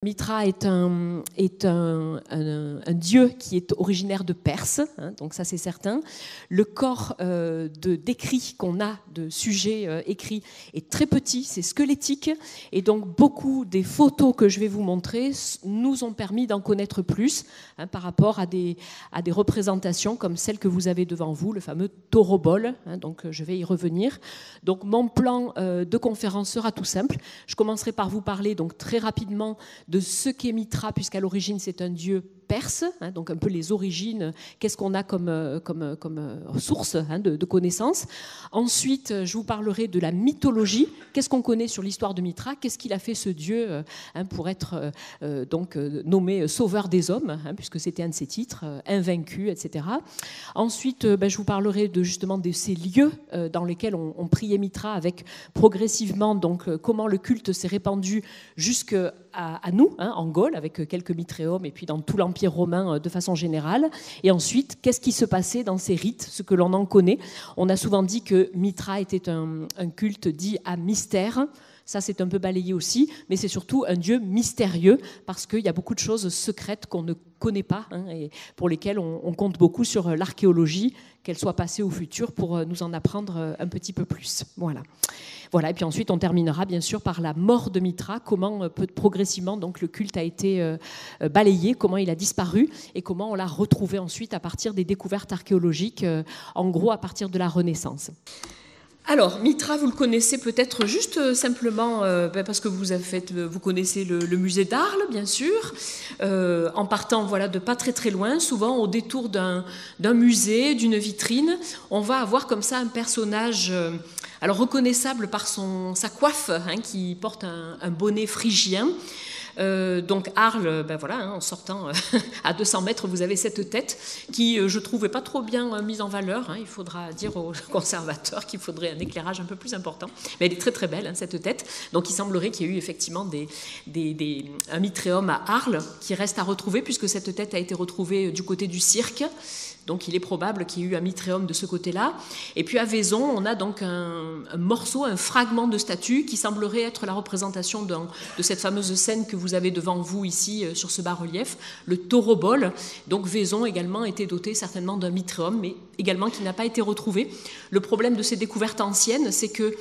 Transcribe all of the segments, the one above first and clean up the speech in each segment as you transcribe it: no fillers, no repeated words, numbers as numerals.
Mitra est un dieu qui est originaire de Perse, hein, donc ça c'est certain. Le corps d'écrit qu'on a, de sujets écrits, est très petit, c'est squelettique, et donc beaucoup des photos que je vais vous montrer nous ont permis d'en connaître plus, hein, par rapport à des représentations comme celle que vous avez devant vous, le fameux Torobol, hein, donc je vais y revenir. Donc mon plan de conférence sera tout simple. Je commencerai par vous parler donc très rapidement de ce qu'est Mitra, puisqu'à l'origine c'est un dieu perse, hein, donc un peu les origines, qu'est-ce qu'on a comme source, hein, de connaissances. Ensuite, je vous parlerai de la mythologie, qu'est-ce qu'on connaît sur l'histoire de Mitra, qu'est-ce qu'il a fait ce dieu, hein, pour être nommé sauveur des hommes, hein, puisque c'était un de ses titres, invaincu, etc. Ensuite, je vous parlerai justement de ces lieux dans lesquels on priait Mitra, avec progressivement donc, comment le culte s'est répandu jusqu'à nous, hein, en Gaule, avec quelques mitréums, et puis dans tout l'Empire romain de façon générale. Et ensuite, qu'est-ce qui se passait dans ces rites, ce que l'on en connaît. On a souvent dit que Mitra était un culte dit à mystère. Ça, c'est un peu balayé aussi, mais c'est surtout un dieu mystérieux, parce qu'il y a beaucoup de choses secrètes qu'on ne connaît pas, hein, et pour lesquelles on compte beaucoup sur l'archéologie, qu'elle soit passée ou future, pour nous en apprendre un petit peu plus. Voilà. Et puis ensuite, on terminera bien sûr par la mort de Mitra, comment progressivement donc, le culte a été balayé, comment il a disparu, et comment on l'a retrouvé ensuite à partir des découvertes archéologiques, en gros à partir de la Renaissance. Alors, Mitra, vous le connaissez peut-être juste simplement parce que vous connaissez le musée d'Arles, bien sûr, en partant de pas très très loin, souvent au détour d'un musée, d'une vitrine, on va avoir comme ça un personnage reconnaissable par sa coiffe, hein, qui porte un bonnet phrygien. Donc Arles, en sortant à 200 mètres, vous avez cette tête qui, je trouvais pas trop bien mise en valeur, hein. Il faudra dire aux conservateurs qu'il faudrait un éclairage un peu plus important. Mais elle est très très belle, hein, cette tête. Donc il semblerait qu'il y ait eu effectivement un mitréum à Arles qui reste à retrouver, puisque cette tête a été retrouvée du côté du cirque. Donc il est probable qu'il y ait eu un mitréum de ce côté-là. Et puis à Vaison, on a donc un morceau, un fragment de statue qui semblerait être la représentation de cette fameuse scène que vous avez devant vous ici sur ce bas-relief, le Torobol. Donc Vaison également était doté certainement d'un mitréum, mais également qui n'a pas été retrouvé. Le problème de ces découvertes anciennes, c'est que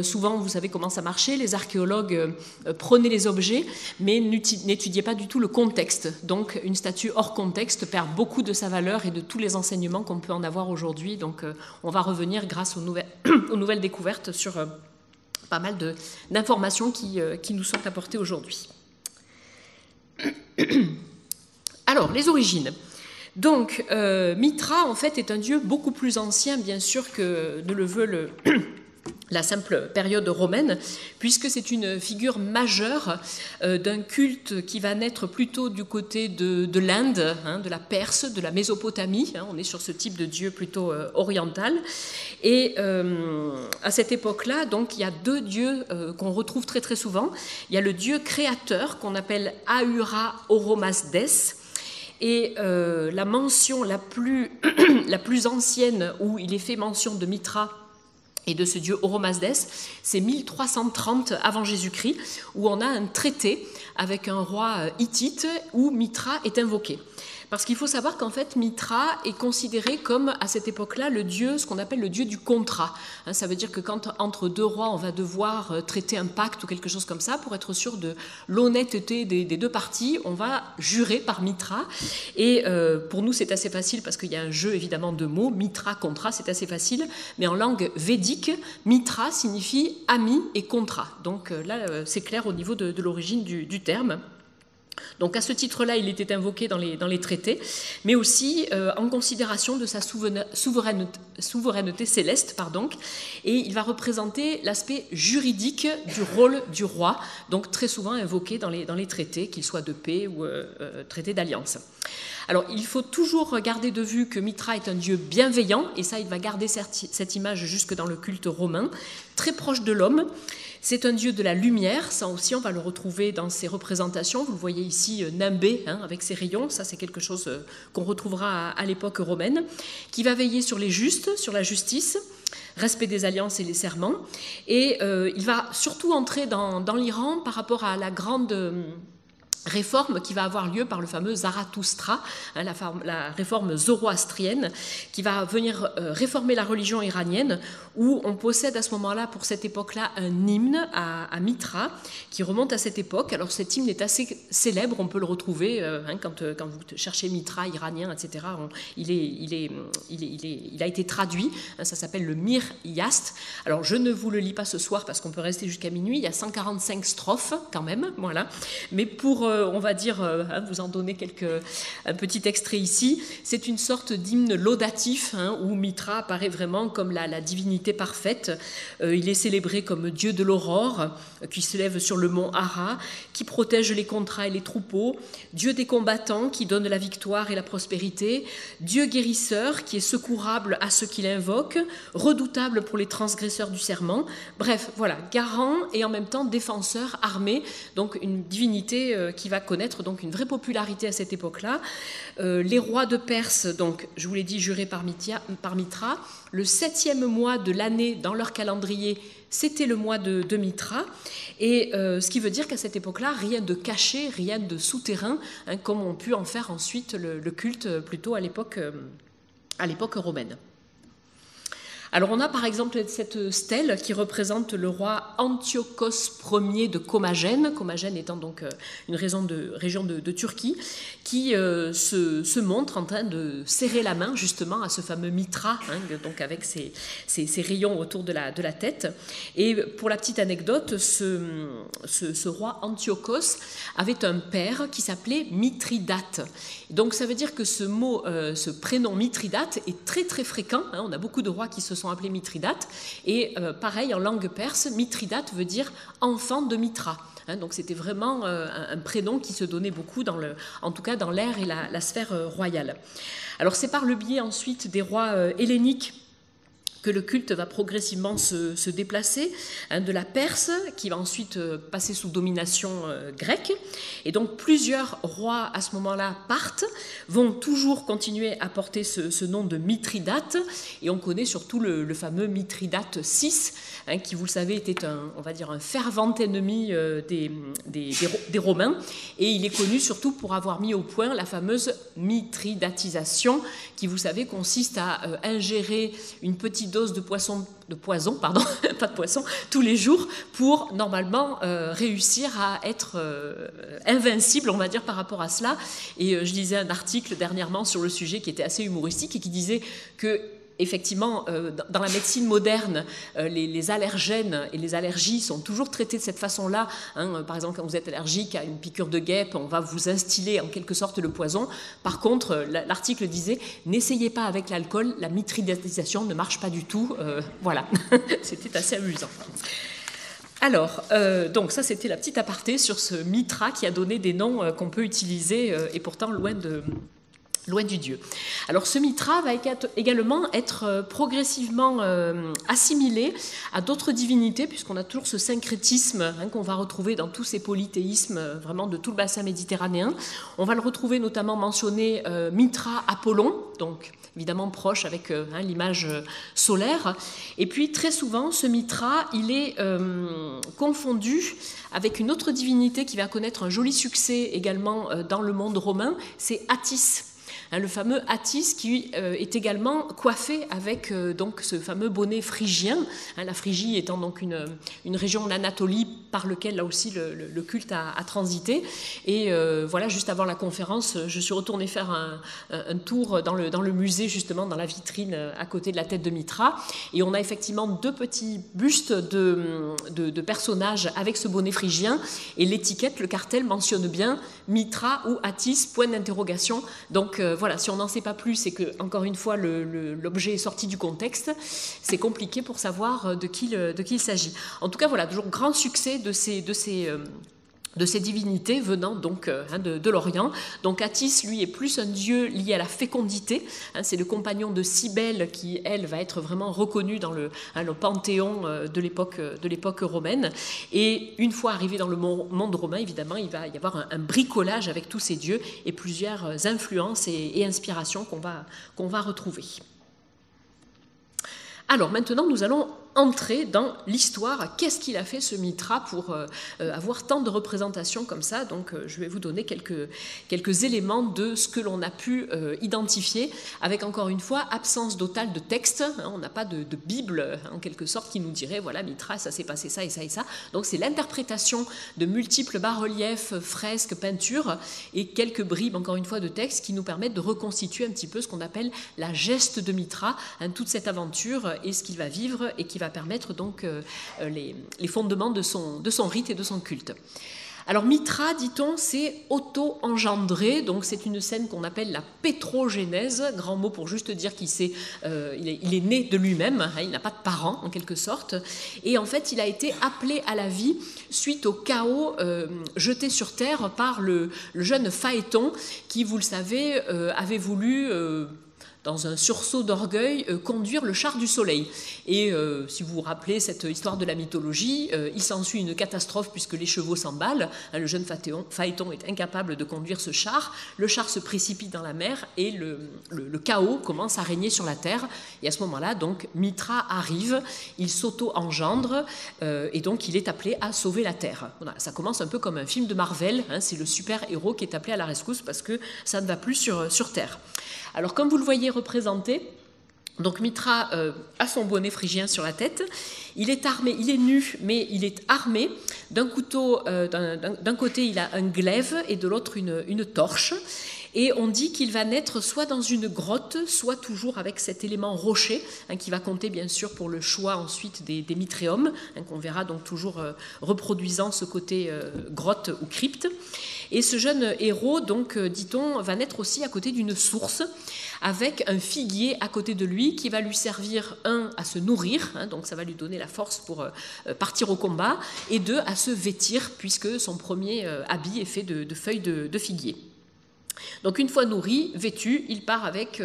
souvent, vous savez comment ça marchait, les archéologues prenaient les objets, mais n'étudiaient pas du tout le contexte. Donc une statue hors contexte perd beaucoup de sa valeur et de tous les enseignements qu'on peut en avoir aujourd'hui. Donc on va revenir grâce aux nouvelles découvertes sur pas mal d'informations qui nous sont apportées aujourd'hui. Alors, les origines. Donc, Mitra, en fait, est un dieu beaucoup plus ancien, bien sûr, que ne le veut la simple période romaine, puisque c'est une figure majeure d'un culte qui va naître plutôt du côté de l'Inde, hein, de la Perse, de la Mésopotamie. Hein, on est sur ce type de dieu plutôt oriental. Et à cette époque-là, donc, il y a deux dieux qu'on retrouve très très souvent. Il y a le dieu créateur qu'on appelle Ahura Oromazdes. Et la mention la plus ancienne où il est fait mention de Mitra et de ce dieu Oromazdes, c'est 1330 avant Jésus-Christ, où on a un traité avec un roi hittite où Mitra est invoqué. Parce qu'il faut savoir qu'en fait, Mitra est considéré comme, à cette époque-là, le dieu, ce qu'on appelle le dieu du contrat. Hein, ça veut dire que quand, entre deux rois, on va devoir traiter un pacte ou quelque chose comme ça, pour être sûr de l'honnêteté des deux parties, on va jurer par Mitra. Et pour nous, c'est assez facile, parce qu'il y a un jeu, évidemment, de mots. Mitra, contrat, c'est assez facile. Mais en langue védique, Mitra signifie ami et contrat. Donc là, c'est clair au niveau de l'origine du terme. Donc à ce titre-là, il était invoqué dans les traités, mais aussi en considération de sa souveraineté céleste, et il va représenter l'aspect juridique du rôle du roi, donc très souvent invoqué dans les traités, qu'ils soient de paix ou traités d'alliance. Alors, il faut toujours garder de vue que Mitra est un dieu bienveillant, et ça, il va garder cette image jusque dans le culte romain, très proche de l'homme. C'est un dieu de la lumière, ça aussi on va le retrouver dans ses représentations. Vous le voyez ici, nimbé, hein, avec ses rayons, ça c'est quelque chose qu'on retrouvera à l'époque romaine, qui va veiller sur les justes, sur la justice, respect des alliances et les serments. Et il va surtout entrer dans l'Iran par rapport à la grande réforme qui va avoir lieu par le fameux Zarathustra, hein, la réforme zoroastrienne, qui va venir réformer la religion iranienne, où on possède à ce moment-là, pour cette époque-là, un hymne à Mitra, qui remonte à cette époque. Alors cet hymne est assez célèbre, on peut le retrouver hein, quand vous cherchez Mitra iranien, etc. Il a été traduit, hein, ça s'appelle le Mir Yast. Alors je ne vous le lis pas ce soir parce qu'on peut rester jusqu'à minuit, il y a 145 strophes quand même, voilà. Mais pour on va dire, vous en donner un petit extrait ici, c'est une sorte d'hymne laudatif hein, où Mitra apparaît vraiment comme la divinité parfaite. Il est célébré comme dieu de l'aurore, qui se lève sur le mont Ara, qui protège les contrats et les troupeaux, dieu des combattants, qui donne la victoire et la prospérité, dieu guérisseur, qui est secourable à ceux qui l'invoquent, redoutable pour les transgresseurs du serment. Bref, voilà, garant et en même temps défenseur armé, donc une divinité qui va connaître donc une vraie popularité à cette époque-là. Les rois de Perse, donc je vous l'ai dit, jurés par Mitra, le 7e mois de l'année dans leur calendrier, c'était le mois de Mitra, et ce qui veut dire qu'à cette époque-là, rien de caché, rien de souterrain, hein, comme on pu en faire ensuite le culte plutôt à l'époque romaine. Alors on a par exemple cette stèle qui représente le roi Antiochos Ier de Commagène, Commagène étant donc une région de Turquie, qui se montre en train de serrer la main justement à ce fameux Mitra, hein, donc avec ses rayons autour de la tête. Et pour la petite anecdote, ce roi Antiochos avait un père qui s'appelait Mithridate. Donc ça veut dire que ce prénom Mithridate est très très fréquent, hein, on a beaucoup de rois qui se sont appelés Mithridate, et pareil en langue perse, Mithridate veut dire enfant de Mitra. Hein, donc c'était vraiment un prénom qui se donnait beaucoup, en tout cas dans l'ère et la sphère royale. Alors c'est par le biais ensuite des rois helléniques que le culte va progressivement se déplacer, hein, de la Perse, qui va ensuite passer sous domination grecque. Et donc plusieurs rois à ce moment-là partent, vont toujours continuer à porter ce nom de Mithridate, et on connaît surtout le fameux Mithridate VI, hein, qui, vous le savez, était un fervent ennemi des Romains, et il est connu surtout pour avoir mis au point la fameuse mithridatisation, qui, vous savez, consiste à ingérer une petite dose de poison, pas de poisson, tous les jours pour normalement réussir à être invincible, on va dire, par rapport à cela. Et je lisais un article dernièrement sur le sujet qui était assez humoristique et qui disait que effectivement, dans la médecine moderne, les allergènes et les allergies sont toujours traités de cette façon-là. Hein. Par exemple, quand vous êtes allergique à une piqûre de guêpe, on va vous instiller en quelque sorte le poison. Par contre, l'article disait « N'essayez pas avec l'alcool, la mithridatisation ne marche pas du tout. » Voilà, c'était assez amusant. Alors, donc ça c'était la petite aparté sur ce Mitra qui a donné des noms qu'on peut utiliser et pourtant loin du Dieu. Alors ce Mitra va également être progressivement assimilé à d'autres divinités, puisqu'on a toujours ce syncrétisme hein, qu'on va retrouver dans tous ces polythéismes vraiment de tout le bassin méditerranéen. On va le retrouver notamment mentionné Mitra Apollon, donc évidemment proche avec l'image solaire. Et puis très souvent, ce Mitra, il est confondu avec une autre divinité qui va connaître un joli succès également dans le monde romain, c'est Attis. Hein, le fameux Attis qui est également coiffé avec donc ce fameux bonnet phrygien, hein, la Phrygie étant donc une région en Anatolie par laquelle là aussi le culte a transité. Et voilà, juste avant la conférence, je suis retournée faire un tour dans le musée, justement dans la vitrine à côté de la tête de Mitra, et on a effectivement deux petits bustes de personnages avec ce bonnet phrygien, et l'étiquette, le cartel mentionne bien Mitra ou Attis, point d'interrogation. Donc voilà, si on n'en sait pas plus et que, encore une fois, l'objet est sorti du contexte, c'est compliqué pour savoir de qui il s'agit. En tout cas, voilà, toujours grand succès de ces divinités venant donc de l'Orient. Donc Attis, lui, est plus un dieu lié à la fécondité. Hein, c'est le compagnon de Cybèle qui, elle, va être vraiment reconnue dans le panthéon de l'époque romaine. Et une fois arrivé dans le monde romain, évidemment, il va y avoir un bricolage avec tous ces dieux et plusieurs influences et inspirations qu'on va retrouver. Alors maintenant, nous allons entrer dans l'histoire. Qu'est-ce qu'il a fait ce Mitra pour avoir tant de représentations comme ça? Donc je vais vous donner quelques éléments de ce que l'on a pu identifier, avec encore une fois absence totale de texte. On n'a pas de Bible en quelque sorte qui nous dirait voilà, Mitra, ça s'est passé ça et ça et ça. Donc c'est l'interprétation de multiples bas-reliefs, fresques, peintures et quelques bribes encore une fois de texte qui nous permettent de reconstituer un petit peu ce qu'on appelle la geste de Mitra, toute cette aventure et ce qu'il va vivre et qui va permettre donc les fondements de son rite et de son culte. Alors Mitra, dit-on, c'est auto-engendré, donc c'est une scène qu'on appelle la pétrogénèse, grand mot pour juste dire qu'il est né de lui-même, hein, il n'a pas de parents en quelque sorte, et en fait il a été appelé à la vie suite au chaos jeté sur terre par le jeune Phaéton qui, vous le savez, avait voulu... dans un sursaut d'orgueil, conduire le char du soleil. Et si vous vous rappelez cette histoire de la mythologie, il s'ensuit une catastrophe puisque les chevaux s'emballent. Le jeune Phaéton est incapable de conduire ce char. Le char se précipite dans la mer et le chaos commence à régner sur la terre. Et à ce moment-là, donc, Mitra arrive, il s'auto-engendre et donc il est appelé à sauver la terre. Voilà, ça commence un peu comme un film de Marvel, hein, c'est le super-héros qui est appelé à la rescousse parce que ça ne va plus sur terre. Alors, comme vous le voyez représenté, donc Mitra a son bonnet phrygien sur la tête, il est armé, il est nu, mais il est armé d'un couteau, d'un côté il a un glaive et de l'autre une torche, et on dit qu'il va naître soit dans une grotte, soit toujours avec cet élément rocher, hein, qui va compter bien sûr pour le choix ensuite des mitréums, hein, qu'on verra donc toujours reproduisant ce côté grotte ou crypte. Et ce jeune héros, donc, dit-on, va naître aussi à côté d'une source, avec un figuier à côté de lui qui va lui servir, un, à se nourrir, hein, donc ça va lui donner la force pour partir au combat, et deux, à se vêtir, puisque son premier habit est fait de feuilles de figuier. Donc une fois nourri, vêtu, il part avec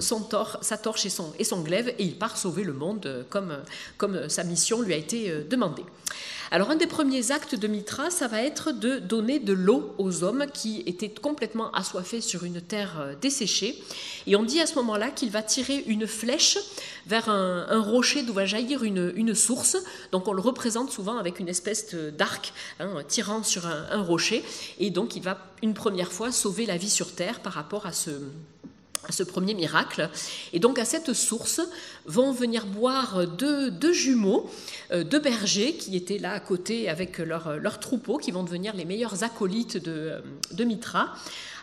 sa torche et son glaive, et il part sauver le monde comme sa mission lui a été demandée. Alors un des premiers actes de Mitra, ça va être de donner de l'eau aux hommes qui étaient complètement assoiffés sur une terre desséchée. Et on dit à ce moment-là qu'il va tirer une flèche vers un rocher d'où va jaillir une source. Donc on le représente souvent avec une espèce d'arc, hein, tirant sur un rocher. Et donc il va une première fois sauver la vie sur terre par rapport à ce premier miracle. Et donc à cette source vont venir boire deux jumeaux, deux bergers qui étaient là à côté avec leur troupeau, qui vont devenir les meilleurs acolytes de Mitra.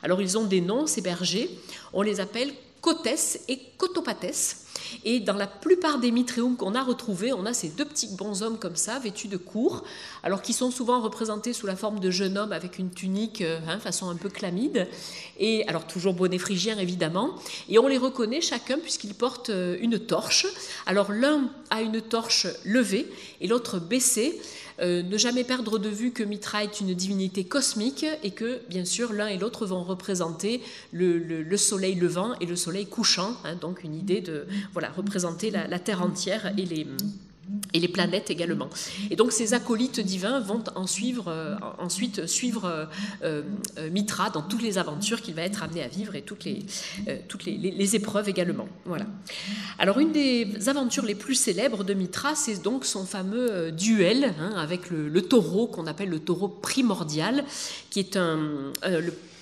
Alors ils ont des noms, ces bergers, on les appelle Cotès et Cotopatès. Et dans la plupart des mitréums qu'on a retrouvés, on a ces deux petits bonshommes comme ça, vêtus de court, alors qui sont souvent représentés sous la forme de jeunes hommes avec une tunique, façon un peu chlamyde, et alors toujours bonnet phrygien évidemment, et on les reconnaît chacun puisqu'ils portent une torche. Alors l'un a une torche levée et l'autre baissée. Ne jamais perdre de vue que Mitra est une divinité cosmique et que, bien sûr, l'un et l'autre vont représenter le soleil levant et le soleil couchant, hein, donc une idée de représenter la Terre entière et les planètes également. Et donc ces acolytes divins vont ensuite suivre Mitra dans toutes les aventures qu'il va être amené à vivre et toutes les épreuves également. Voilà. Alors une des aventures les plus célèbres de Mitra, c'est donc son fameux duel, hein, avec le taureau qu'on appelle le taureau primordial, qui est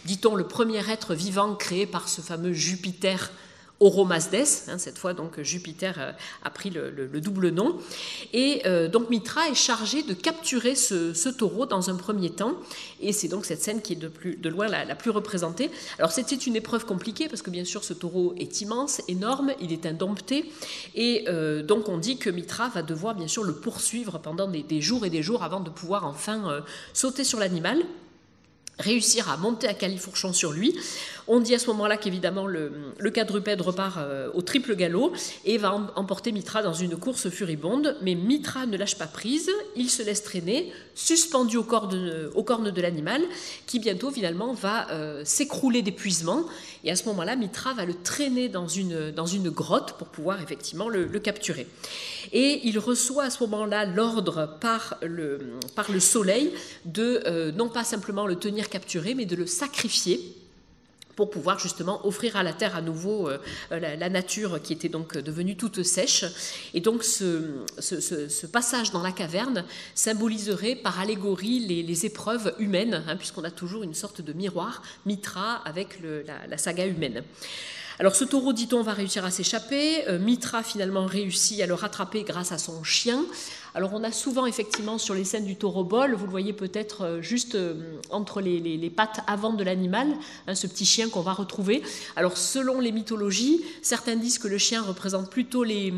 dit-on, le premier être vivant créé par ce fameux Jupiter Oromasdès, hein, cette fois donc Jupiter a pris le double nom, et donc Mitra est chargé de capturer ce taureau dans un premier temps, et c'est donc cette scène qui est de loin la plus représentée. Alors c'était une épreuve compliquée parce que bien sûr ce taureau est immense, énorme, il est indompté, et donc on dit que Mitra va devoir bien sûr le poursuivre pendant des jours et des jours avant de pouvoir enfin sauter sur l'animal, réussir à monter à califourchon sur lui. On dit à ce moment-là qu'évidemment le quadrupède repart au triple galop et va emporter Mitra dans une course furibonde, mais Mitra ne lâche pas prise, il se laisse traîner, suspendu aux cornes de l'animal, qui bientôt finalement va s'écrouler d'épuisement, et à ce moment-là Mitra va le traîner dans une grotte pour pouvoir effectivement le capturer. Et il reçoit à ce moment-là l'ordre par le soleil de non pas simplement le tenir capturé, mais de le sacrifier pour pouvoir justement offrir à la terre à nouveau la nature qui était donc devenue toute sèche. Et donc ce passage dans la caverne symboliserait par allégorie les épreuves humaines, hein, puisqu'on a toujours une sorte de miroir, Mitra, avec la saga humaine. Alors ce taureau, dit-on, va réussir à s'échapper. Mitra finalement réussit à le rattraper grâce à son chien. Alors on a souvent effectivement sur les scènes du taureau-bol, vous le voyez peut-être juste entre les pattes avant de l'animal, hein, ce petit chien qu'on va retrouver. Alors selon les mythologies, certains disent que le chien représente plutôt les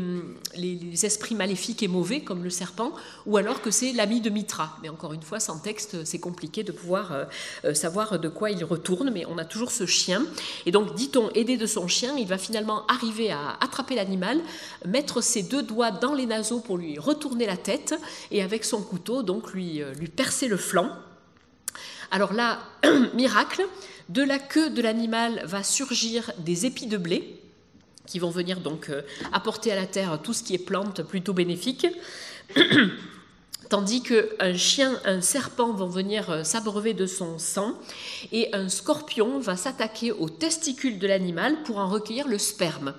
esprits maléfiques et mauvais, comme le serpent, ou alors que c'est l'ami de Mitra. Mais encore une fois, sans texte, c'est compliqué de pouvoir savoir de quoi il retourne, mais on a toujours ce chien. Et donc, dit-on, aidé de son chien, il va finalement arriver à attraper l'animal, mettre ses 2 doigts dans les naseaux pour lui retourner la tête, et avec son couteau, donc lui percer le flanc. Alors là, miracle, de la queue de l'animal va surgir des épis de blé, qui vont venir donc apporter à la terre tout ce qui est plante plutôt bénéfique. Tandis qu'un chien, un serpent vont venir s'abreuver de son sang, et un scorpion va s'attaquer aux testicules de l'animal pour en recueillir le sperme.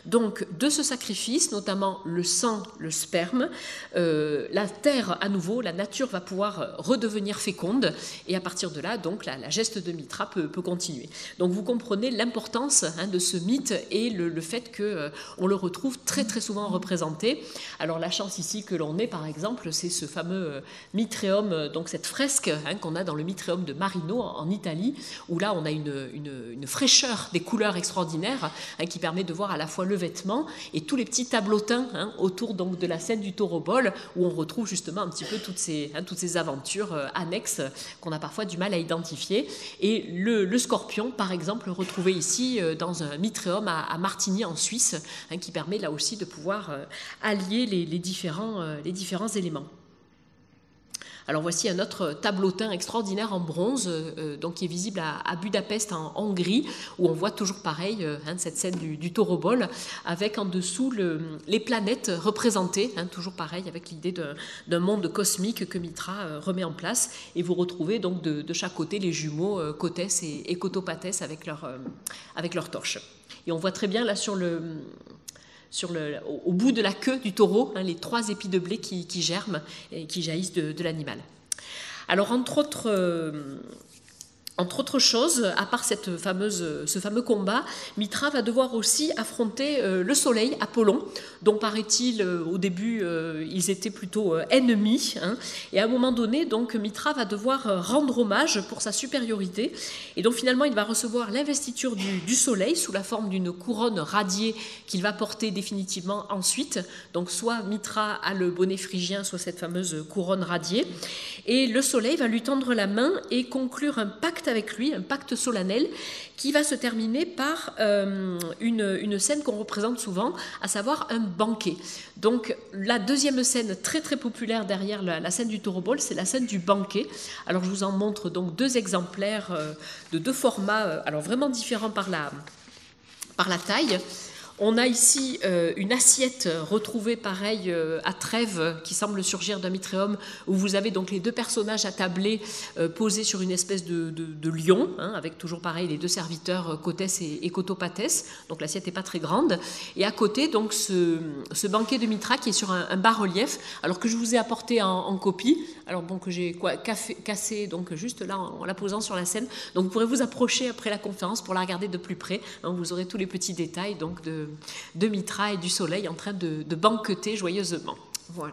Donc, de ce sacrifice, notamment le sang, le sperme, la terre, à nouveau, la nature va pouvoir redevenir féconde, et à partir de là, donc, la geste de Mitra peut continuer. Donc, vous comprenez l'importance, hein, de ce mythe et le fait qu'on le retrouve très, très souvent représenté. Alors, la chance ici que l'on ait, par exemple, c'est ce fameux Mitréum, donc cette fresque, hein, qu'on a dans le Mitréum de Marino, en Italie, où là, on a une fraîcheur des couleurs extraordinaires, hein, qui permet de voir à la fois le vêtement et tous les petits tableautins, hein, autour donc de la scène du taureau-bol, où on retrouve justement un petit peu toutes ces aventures annexes qu'on a parfois du mal à identifier. Et le scorpion, par exemple, retrouvé ici dans un Mitréum à Martigny en Suisse, hein, qui permet là aussi de pouvoir allier les différents éléments. Alors voici un autre tableautin extraordinaire en bronze, donc qui est visible à Budapest en Hongrie, où on voit toujours pareil, hein, cette scène du taureau-bol, avec en dessous les planètes représentées, hein, toujours pareil, avec l'idée d'un monde cosmique que Mitra remet en place. Et vous retrouvez donc de chaque côté les jumeaux Cotès et Cotopathès avec leur torche. Et on voit très bien là au bout de la queue du taureau, hein, les 3 épis de blé qui germent et qui jaillissent de l'animal. Alors, entre autres choses, à part ce fameux combat, Mitra va devoir aussi affronter le soleil, Apollon, dont paraît-il au début ils étaient plutôt ennemis, hein, et à un moment donné, donc Mitra va devoir rendre hommage pour sa supériorité, et donc finalement il va recevoir l'investiture du soleil sous la forme d'une couronne radiée qu'il va porter définitivement ensuite. Donc soit Mitra a le bonnet phrygien, soit cette fameuse couronne radiée, et le soleil va lui tendre la main et conclure un pacte avec lui, un pacte solennel qui va se terminer par une scène qu'on représente souvent, à savoir un banquet. Donc la deuxième scène très très populaire derrière la scène du taureau-bol, c'est la scène du banquet. Alors je vous en montre donc 2 exemplaires de 2 formats, alors vraiment différents par la taille. On a ici une assiette retrouvée pareil à Trèves qui semble surgir d'un Mitréum, où vous avez donc les 2 personnages attablés posés sur une espèce de lion, hein, avec toujours pareil les 2 serviteurs Cotès et Cotopathès. Donc l'assiette n'est pas très grande. Et à côté donc ce banquet de Mitra qui est sur un bas-relief, alors que je vous ai apporté en copie, alors bon que j'ai cassé donc juste là en la posant sur la scène. Donc vous pourrez vous approcher après la conférence pour la regarder de plus près, hein, vous aurez tous les petits détails donc de Mitra et du soleil en train de banqueter joyeusement. Voilà.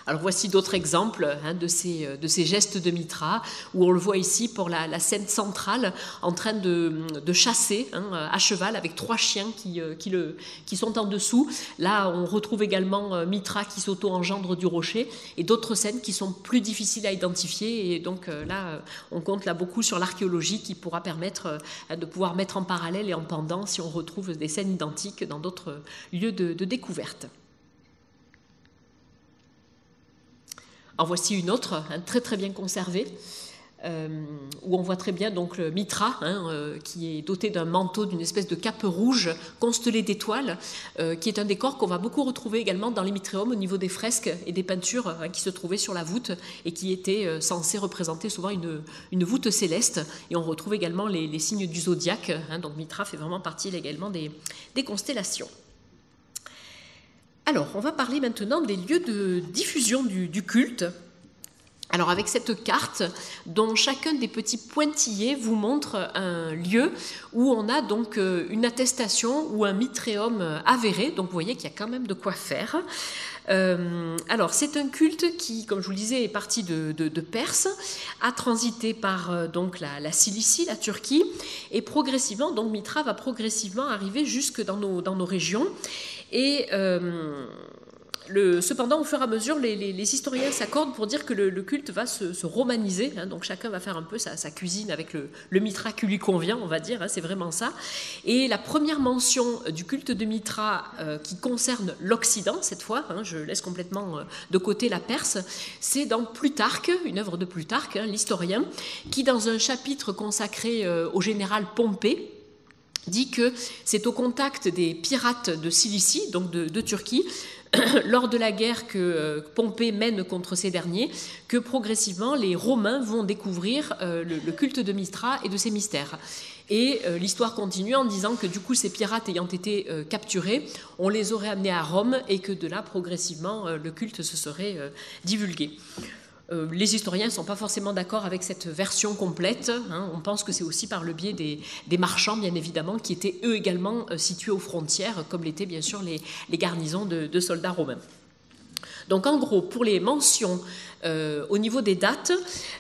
Alors voici d'autres exemples, hein, de ces gestes de Mitra, où on le voit ici pour la scène centrale, en train de chasser, hein, à cheval avec 3 chiens qui sont en dessous. Là, on retrouve également Mitra qui s'auto-engendre du rocher, et d'autres scènes qui sont plus difficiles à identifier. Et donc là, on compte là beaucoup sur l'archéologie qui pourra permettre de pouvoir mettre en parallèle et en pendant si on retrouve des scènes identiques dans d'autres lieux de découverte. En voici une autre, hein, très très bien conservée, où on voit très bien donc le Mitra, qui est doté d'un manteau, d'une espèce de cape rouge constellée d'étoiles, qui est un décor qu'on va beaucoup retrouver également dans les Mitréums au niveau des fresques et des peintures qui se trouvaient sur la voûte et qui étaient censées représenter souvent une voûte céleste. Et on retrouve également les signes du zodiaque, donc Mitra fait vraiment partie également des constellations. Alors, on va parler maintenant des lieux de diffusion du culte. Alors avec cette carte, dont chacun des petits pointillés vous montre un lieu où on a donc une attestation ou un mitréum avéré, donc vous voyez qu'il y a quand même de quoi faire. Alors c'est un culte qui, comme je vous le disais, est parti de Perse, a transité par donc la Cilicie, la Turquie, et progressivement, donc Mitra va progressivement arriver jusque dans nos régions. Et cependant, au fur et à mesure, les historiens s'accordent pour dire que le culte va se romaniser, donc chacun va faire un peu sa cuisine avec le Mitra qui lui convient, on va dire, c'est vraiment ça. Et la première mention du culte de Mitra qui concerne l'Occident, cette fois, je laisse complètement de côté la Perse, c'est dans Plutarque, une œuvre de Plutarque, l'historien, qui dans un chapitre consacré au général Pompée, dit que c'est au contact des pirates de Cilicie, donc de Turquie, lors de la guerre que Pompée mène contre ces derniers, que progressivement les Romains vont découvrir le culte de Mitra et de ses mystères. Et l'histoire continue en disant que du coup ces pirates ayant été capturés, on les aurait amenés à Rome et que de là progressivement le culte se serait divulgué. Les historiens ne sont pas forcément d'accord avec cette version complète. On pense que c'est aussi par le biais des marchands, bien évidemment, qui étaient eux également situés aux frontières, comme l'étaient bien sûr les garnisons de soldats romains. Donc en gros, pour les mentions au niveau des dates,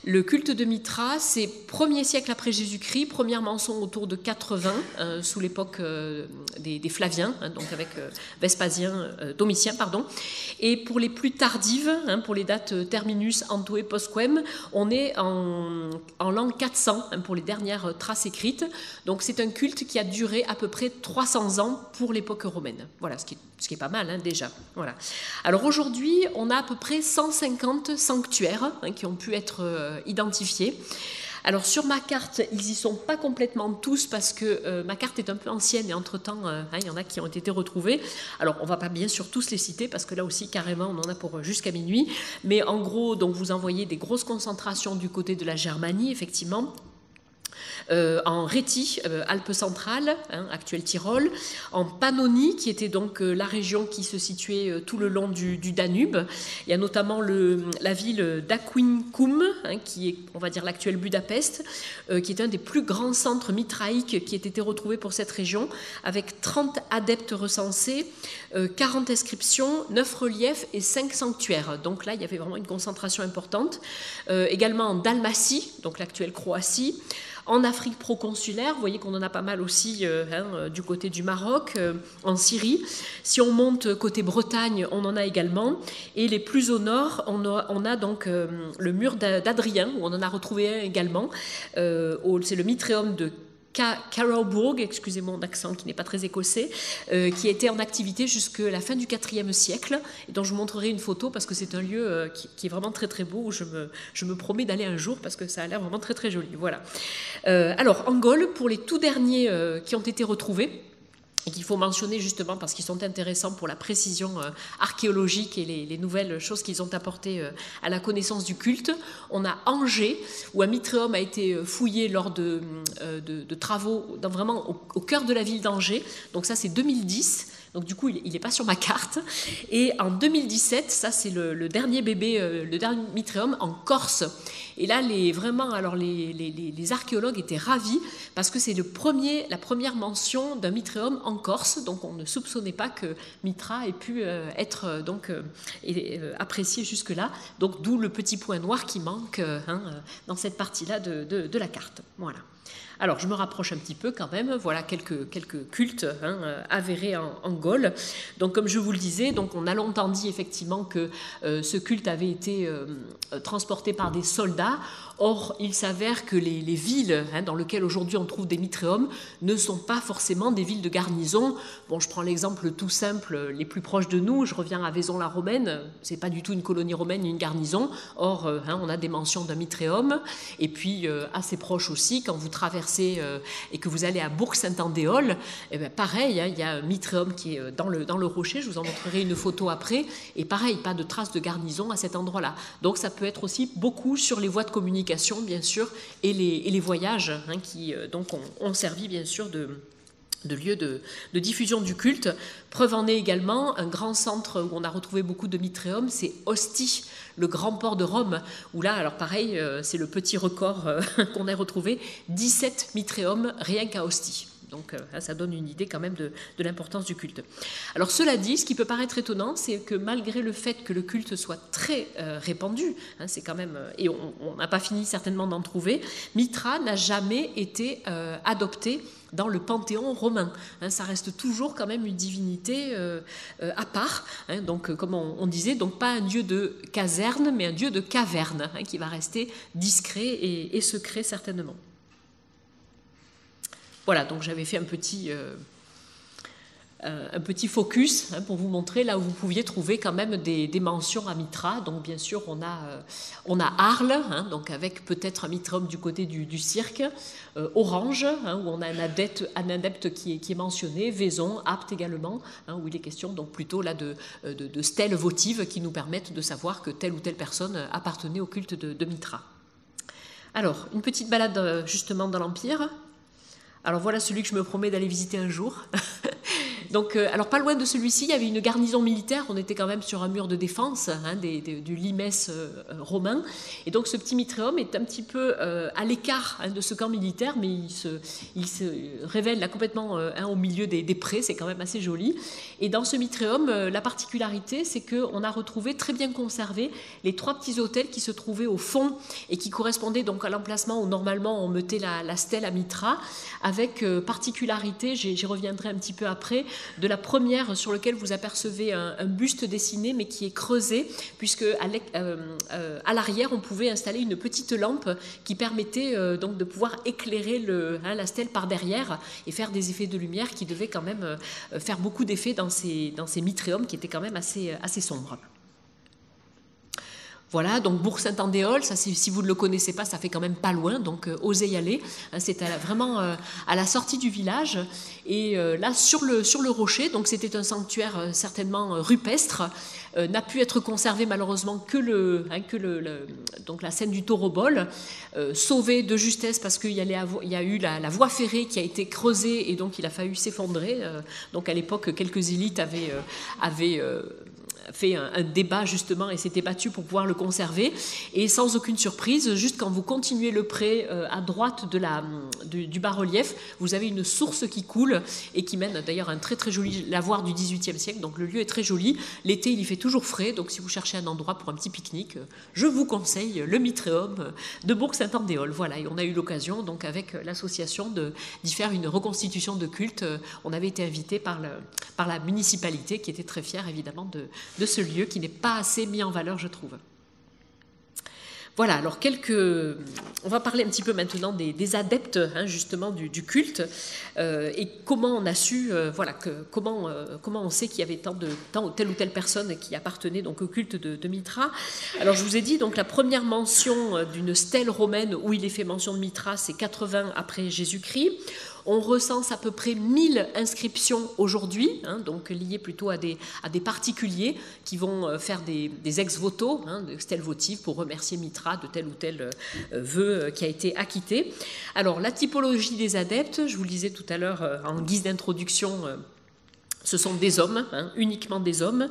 le culte de Mitra, c'est 1er siècle après Jésus-Christ, première mention autour de 80, sous l'époque des Flaviens, donc avec Domitien, pardon. Et pour les plus tardives, pour les dates Terminus, Antoé, Postquem, on est en l'an 400 pour les dernières traces écrites. Donc c'est un culte qui a duré à peu près 300 ans pour l'époque romaine. Voilà, ce qui est pas mal déjà. Voilà. Alors aujourd'hui, on a à peu près 150 sanctuaires qui ont pu être identifiés. Alors sur ma carte, ils n'y sont pas complètement tous parce que ma carte est un peu ancienne et entre-temps, il y en a qui ont été retrouvés. Alors on ne va pas bien sûr tous les citer parce que là aussi carrément on en a pour jusqu'à minuit. Mais en gros, donc vous envoyez des grosses concentrations du côté de la Germanie, effectivement. En Rétie, Alpes centrales, actuel Tyrol, en Pannonie, qui était donc la région qui se situait tout le long du Danube. Il y a notamment la ville d'Aquincum, qui est, on va dire, l'actuel Budapest, qui est un des plus grands centres mitraïques qui ait été retrouvé pour cette région, avec 30 adeptes recensés, 40 inscriptions, 9 reliefs et 5 sanctuaires. Donc là, il y avait vraiment une concentration importante. Également en Dalmatie, donc l'actuelle Croatie, en Afrique proconsulaire, vous voyez qu'on en a pas mal aussi du côté du Maroc, en Syrie. Si on monte côté Bretagne, on en a également. Et les plus au nord, on a donc le mur d'Adrien, où on en a retrouvé un également. C'est le Mitréum de Carrowburg, excusez mon accent qui n'est pas très écossais, qui était en activité jusqu'à la fin du IVe siècle, et dont je vous montrerai une photo parce que c'est un lieu qui est vraiment très très beau, où je me promets d'aller un jour parce que ça a l'air vraiment très très joli. Voilà. Alors, en Gaule, pour les tout derniers qui ont été retrouvés, et qu'il faut mentionner justement parce qu'ils sont intéressants pour la précision archéologique et les nouvelles choses qu'ils ont apportées à la connaissance du culte. On a Angers, où un mitréum a été fouillé lors de travaux vraiment au cœur de la ville d'Angers. Donc ça, c'est 2010. Donc du coup, il n'est pas sur ma carte. Et en 2017, ça c'est le dernier bébé, le dernier mitréum en Corse. Et là, les archéologues étaient ravis parce que c'est la première mention d'un mitréum en Corse. Donc on ne soupçonnait pas que Mitra ait pu être apprécié jusque-là. Donc d'où le petit point noir qui manque dans cette partie-là de la carte. Voilà. Alors, je me rapproche un petit peu quand même. Voilà quelques cultes avérés en Gaule. Donc, comme je vous le disais, donc on a longtemps dit effectivement que ce culte avait été transporté par des soldats. Or, il s'avère que les villes dans lesquelles aujourd'hui on trouve des mitréums ne sont pas forcément des villes de garnison. Bon, je prends l'exemple tout simple, les plus proches de nous, je reviens à Vaison-la-Romaine, c'est pas du tout une colonie romaine ni une garnison. Or, on a des mentions d'un mitréum. Et puis, assez proche aussi, quand vous traversez et que vous allez à Bourg-Saint-Andéol, eh bien, pareil, il y a un mitréum qui est dans le rocher, je vous en montrerai une photo après, et pareil, pas de traces de garnison à cet endroit-là. Donc ça peut être aussi beaucoup sur les voies de communication, bien sûr, et les voyages qui donc ont servi, bien sûr, de lieu de diffusion du culte. Preuve en est également un grand centre où on a retrouvé beaucoup de mitréums, c'est Ostie, le grand port de Rome, où là, alors pareil, c'est le petit record qu'on a retrouvé, 17 mitréums rien qu'à Ostie. Donc ça donne une idée quand même de l'importance du culte. Alors cela dit, ce qui peut paraître étonnant, c'est que malgré le fait que le culte soit très répandu, c'est quand même, et on n'a pas fini certainement d'en trouver, Mithra n'a jamais été adopté dans le panthéon romain. Ça reste toujours quand même une divinité à part. Donc, comme on disait, donc pas un dieu de caserne, mais un dieu de caverne, qui va rester discret et secret certainement. Voilà, donc j'avais fait un petit focus pour vous montrer là où vous pouviez trouver quand même des mentions à Mithra. Donc bien sûr, on a Arles, donc avec peut-être un mitréum du côté du cirque, Orange, où on a un adepte qui est mentionné, Vaison, Apt également, où il est question donc plutôt là de stèles votives qui nous permettent de savoir que telle ou telle personne appartenait au culte de Mithra. Alors, une petite balade justement dans l'Empire. Alors voilà celui que je me promets d'aller visiter un jour. Donc, alors pas loin de celui-ci, il y avait une garnison militaire, on était quand même sur un mur de défense du limes romain. Et donc ce petit mitréum est un petit peu à l'écart de ce camp militaire, mais il se révèle là complètement au milieu des prés, c'est quand même assez joli. Et dans ce mitréum, la particularité, c'est qu'on a retrouvé très bien conservé les 3 petits autels qui se trouvaient au fond et qui correspondaient donc à l'emplacement où normalement on mettait la stèle à Mithra, avec particularité, j'y reviendrai un petit peu après, de la première sur laquelle vous apercevez un buste dessiné mais qui est creusé, puisque à l'arrière on pouvait installer une petite lampe qui permettait donc de pouvoir éclairer la stèle par derrière et faire des effets de lumière qui devaient quand même faire beaucoup d'effets dans ces mitréums qui étaient quand même assez sombres. Voilà, donc Bourg-Saint-Andéol, ça si vous ne le connaissez pas, ça fait quand même pas loin, donc osez y aller. C'est vraiment à la sortie du village. Et là, sur le rocher, donc c'était un sanctuaire certainement rupestre, n'a pu être conservé malheureusement que donc la scène du taureau-bol, sauvé de justesse parce qu'il y a eu la voie ferrée qui a été creusée et donc il a fallu s'effondrer. Donc à l'époque, quelques élites avaient fait un débat justement et s'était battu pour pouvoir le conserver, et sans aucune surprise, juste quand vous continuez le pré à droite du bas-relief, vous avez une source qui coule et qui mène d'ailleurs à un très très joli lavoir du XVIIIe siècle, donc le lieu est très joli, l'été il y fait toujours frais, donc si vous cherchez un endroit pour un petit pique-nique, je vous conseille le mitréum de Bourg-Saint-Andéol. Voilà, et on a eu l'occasion donc avec l'association d'y faire une reconstitution de culte. On avait été invité par la municipalité qui était très fière évidemment de ce lieu qui n'est pas assez mis en valeur, je trouve. Voilà, alors on va parler un petit peu maintenant des adeptes justement du culte et comment on a su, comment on sait qu'il y avait telle ou telle personne qui appartenait donc au culte de Mithra. Alors je vous ai dit, donc la première mention d'une stèle romaine où il est fait mention de Mithra, c'est 80 après Jésus-Christ. On recense à peu près 1000 inscriptions aujourd'hui, donc liées plutôt à des particuliers qui vont faire des ex-voto, des stèles votives pour remercier Mithra de tel ou tel vœu qui a été acquitté. Alors la typologie des adeptes, je vous le disais tout à l'heure en guise d'introduction, ce sont des hommes, uniquement des hommes.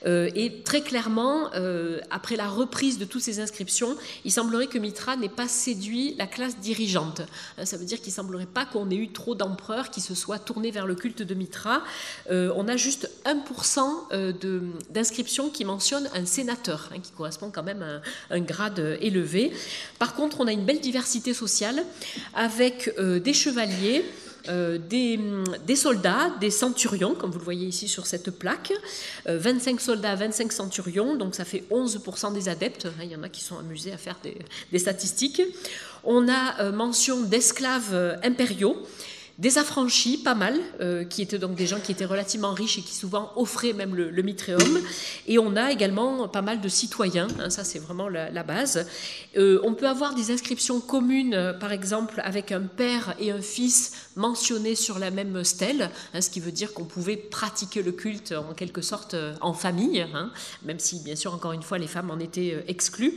Et très clairement, après la reprise de toutes ces inscriptions, il semblerait que Mithra n'ait pas séduit la classe dirigeante. Ça veut dire qu'il ne semblerait pas qu'on ait eu trop d'empereurs qui se soient tournés vers le culte de Mithra. On a juste 1% d'inscriptions qui mentionnent un sénateur, qui correspond quand même à un grade élevé. Par contre, on a une belle diversité sociale avec des chevaliers, des soldats, des centurions, comme vous le voyez ici sur cette plaque, 25 soldats, 25 centurions, donc ça fait 11% des adeptes, il y en a qui sont amusés à faire des statistiques. On a mention d'esclaves impériaux, des affranchis, pas mal, qui étaient donc des gens qui étaient relativement riches et qui souvent offraient même le mitréum. Et on a également pas mal de citoyens, hein, ça c'est vraiment la base. On peut avoir des inscriptions communes, par exemple, avec un père et un fils mentionnés sur la même stèle, hein, ce qui veut dire qu'on pouvait pratiquer le culte en quelque sorte en famille, hein, même si bien sûr, encore une fois, les femmes en étaient exclues.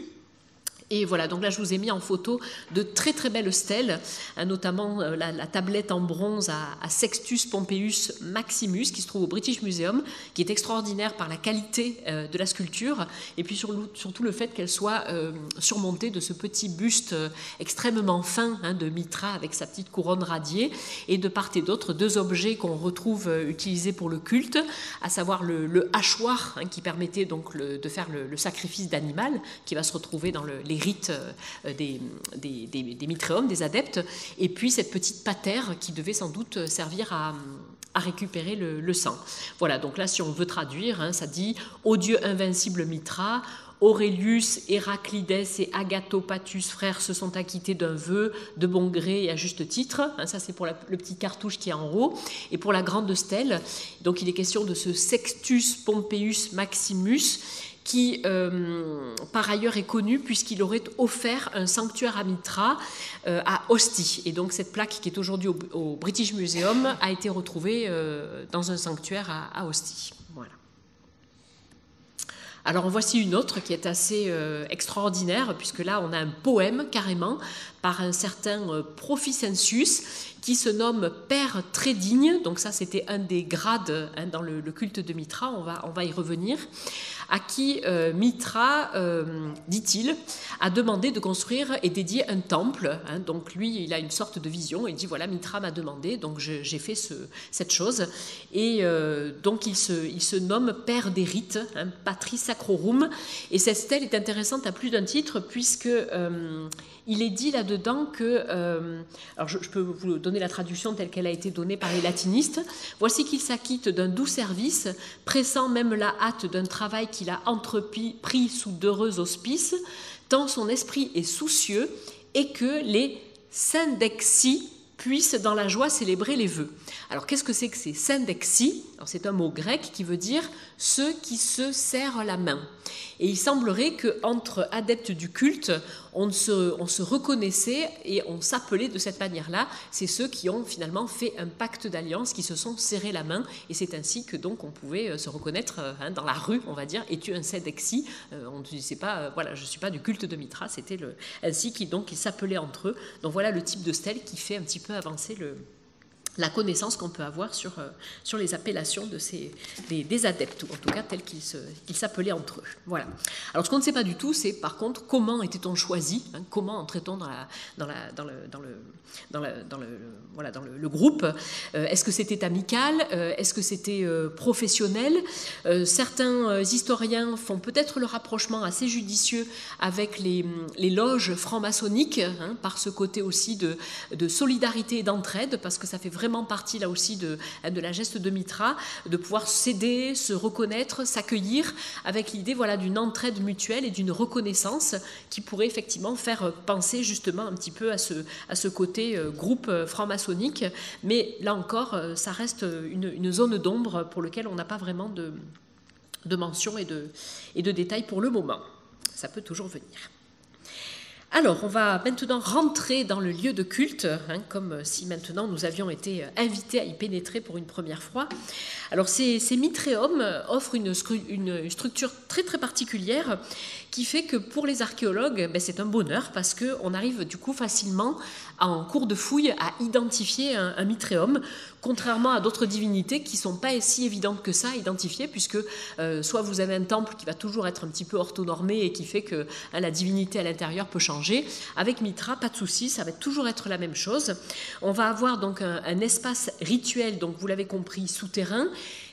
Et voilà, donc là je vous ai mis en photo de très très belles stèles, hein, notamment la tablette en bronze à Sextus Pompeius Maximus qui se trouve au British Museum, qui est extraordinaire par la qualité de la sculpture et puis surtout le fait qu'elle soit surmontée de ce petit buste extrêmement fin, hein, de Mitra avec sa petite couronne radiée, et de part et d'autre deux objets qu'on retrouve utilisés pour le culte, à savoir le hachoir, hein, qui permettait donc de faire le sacrifice d'animal qui va se retrouver dans les rites des mitréums, des adeptes, et puis cette petite patère qui devait sans doute servir à récupérer le sang. Voilà, donc là si on veut traduire, hein, ça dit « Ô Dieu invincible Mitra, Aurelius, Héraclides et Agathopatus, frères, se sont acquittés d'un vœu de bon gré et à juste titre. Hein, ça, c'est pour le petit cartouche qui est en haut. Et pour la grande stèle, donc il est question de ce Sextus Pompeius Maximus, qui par ailleurs est connu puisqu'il aurait offert un sanctuaire à Mitra à Ostie. Et donc cette plaque qui est aujourd'hui au British Museum a été retrouvée dans un sanctuaire à Ostie. Voilà. Alors en voici une autre qui est assez extraordinaire, puisque là on a un poème carrément par un certain Proficensius qui se nomme Père très digne, donc ça c'était un des grades, hein, dans le culte de Mitra, on va y revenir, à qui Mitra, dit-il, a demandé de construire et dédier un temple, hein, donc lui il a une sorte de vision, il dit voilà Mitra m'a demandé, donc j'ai fait cette chose, et donc il se nomme Père des rites, hein, Patris Sacrorum, et cette stèle est intéressante à plus d'un titre puisque il est dit là-dedans que, alors je peux vous donner la traduction telle qu'elle a été donnée par les latinistes, voici qu'il s'acquitte d'un doux service, pressant même la hâte d'un travail qu'il a entrepris sous d'heureux auspices, tant son esprit est soucieux et que les syndexi puissent dans la joie célébrer les vœux. Alors qu'est-ce que c'est que ces syndexi? C'est un mot grec qui veut dire ceux qui se serrent la main. Et il semblerait qu'entre adeptes du culte, on se reconnaissait et on s'appelait de cette manière-là. C'est ceux qui ont finalement fait un pacte d'alliance, qui se sont serrés la main. Et c'est ainsi que donc on pouvait se reconnaître, hein, dans la rue, on va dire, es-tu un syndexi? On ne disait pas, voilà, je ne suis pas du culte de Mitra. C'était ainsi qu'ils s'appelaient entre eux. Donc voilà le type de stèle qui fait un petit peu avancer la connaissance qu'on peut avoir sur les appellations des adeptes, ou en tout cas tels qu'ils s'appelaient entre eux. Voilà. Alors ce qu'on ne sait pas du tout, c'est par contre comment était-on choisi, hein, comment entrait-on dans le groupe. Est-ce que c'était amical? Est-ce que c'était professionnel? Certains historiens font peut-être le rapprochement assez judicieux avec les loges franc-maçonniques, hein, par ce côté aussi de solidarité et d'entraide, parce que ça fait vraiment partie là aussi de la geste de Mitra, de pouvoir s'aider, se reconnaître, s'accueillir, avec l'idée voilà, d'une entraide mutuelle et d'une reconnaissance qui pourrait effectivement faire penser justement un petit peu à ce côté groupe franc-maçonnique. Mais là encore, ça reste une zone d'ombre pour laquelle on n'a pas vraiment de mention et de détails pour le moment. Ça peut toujours venir. Alors, on va maintenant rentrer dans le lieu de culte, hein, comme si maintenant nous avions été invités à y pénétrer pour une première fois. Alors, ces mitréums offrent une structure très très particulière qui fait que pour les archéologues, c'est un bonheur parce qu'on arrive du coup facilement en cours de fouille à identifier un mitréum, contrairement à d'autres divinités qui ne sont pas si évidentes que ça à identifier, puisque soit vous avez un temple qui va toujours être un petit peu orthonormé et qui fait que la divinité à l'intérieur peut changer. Avec Mitra, pas de souci, ça va toujours être la même chose. On va avoir donc un espace rituel, donc vous l'avez compris, souterrain.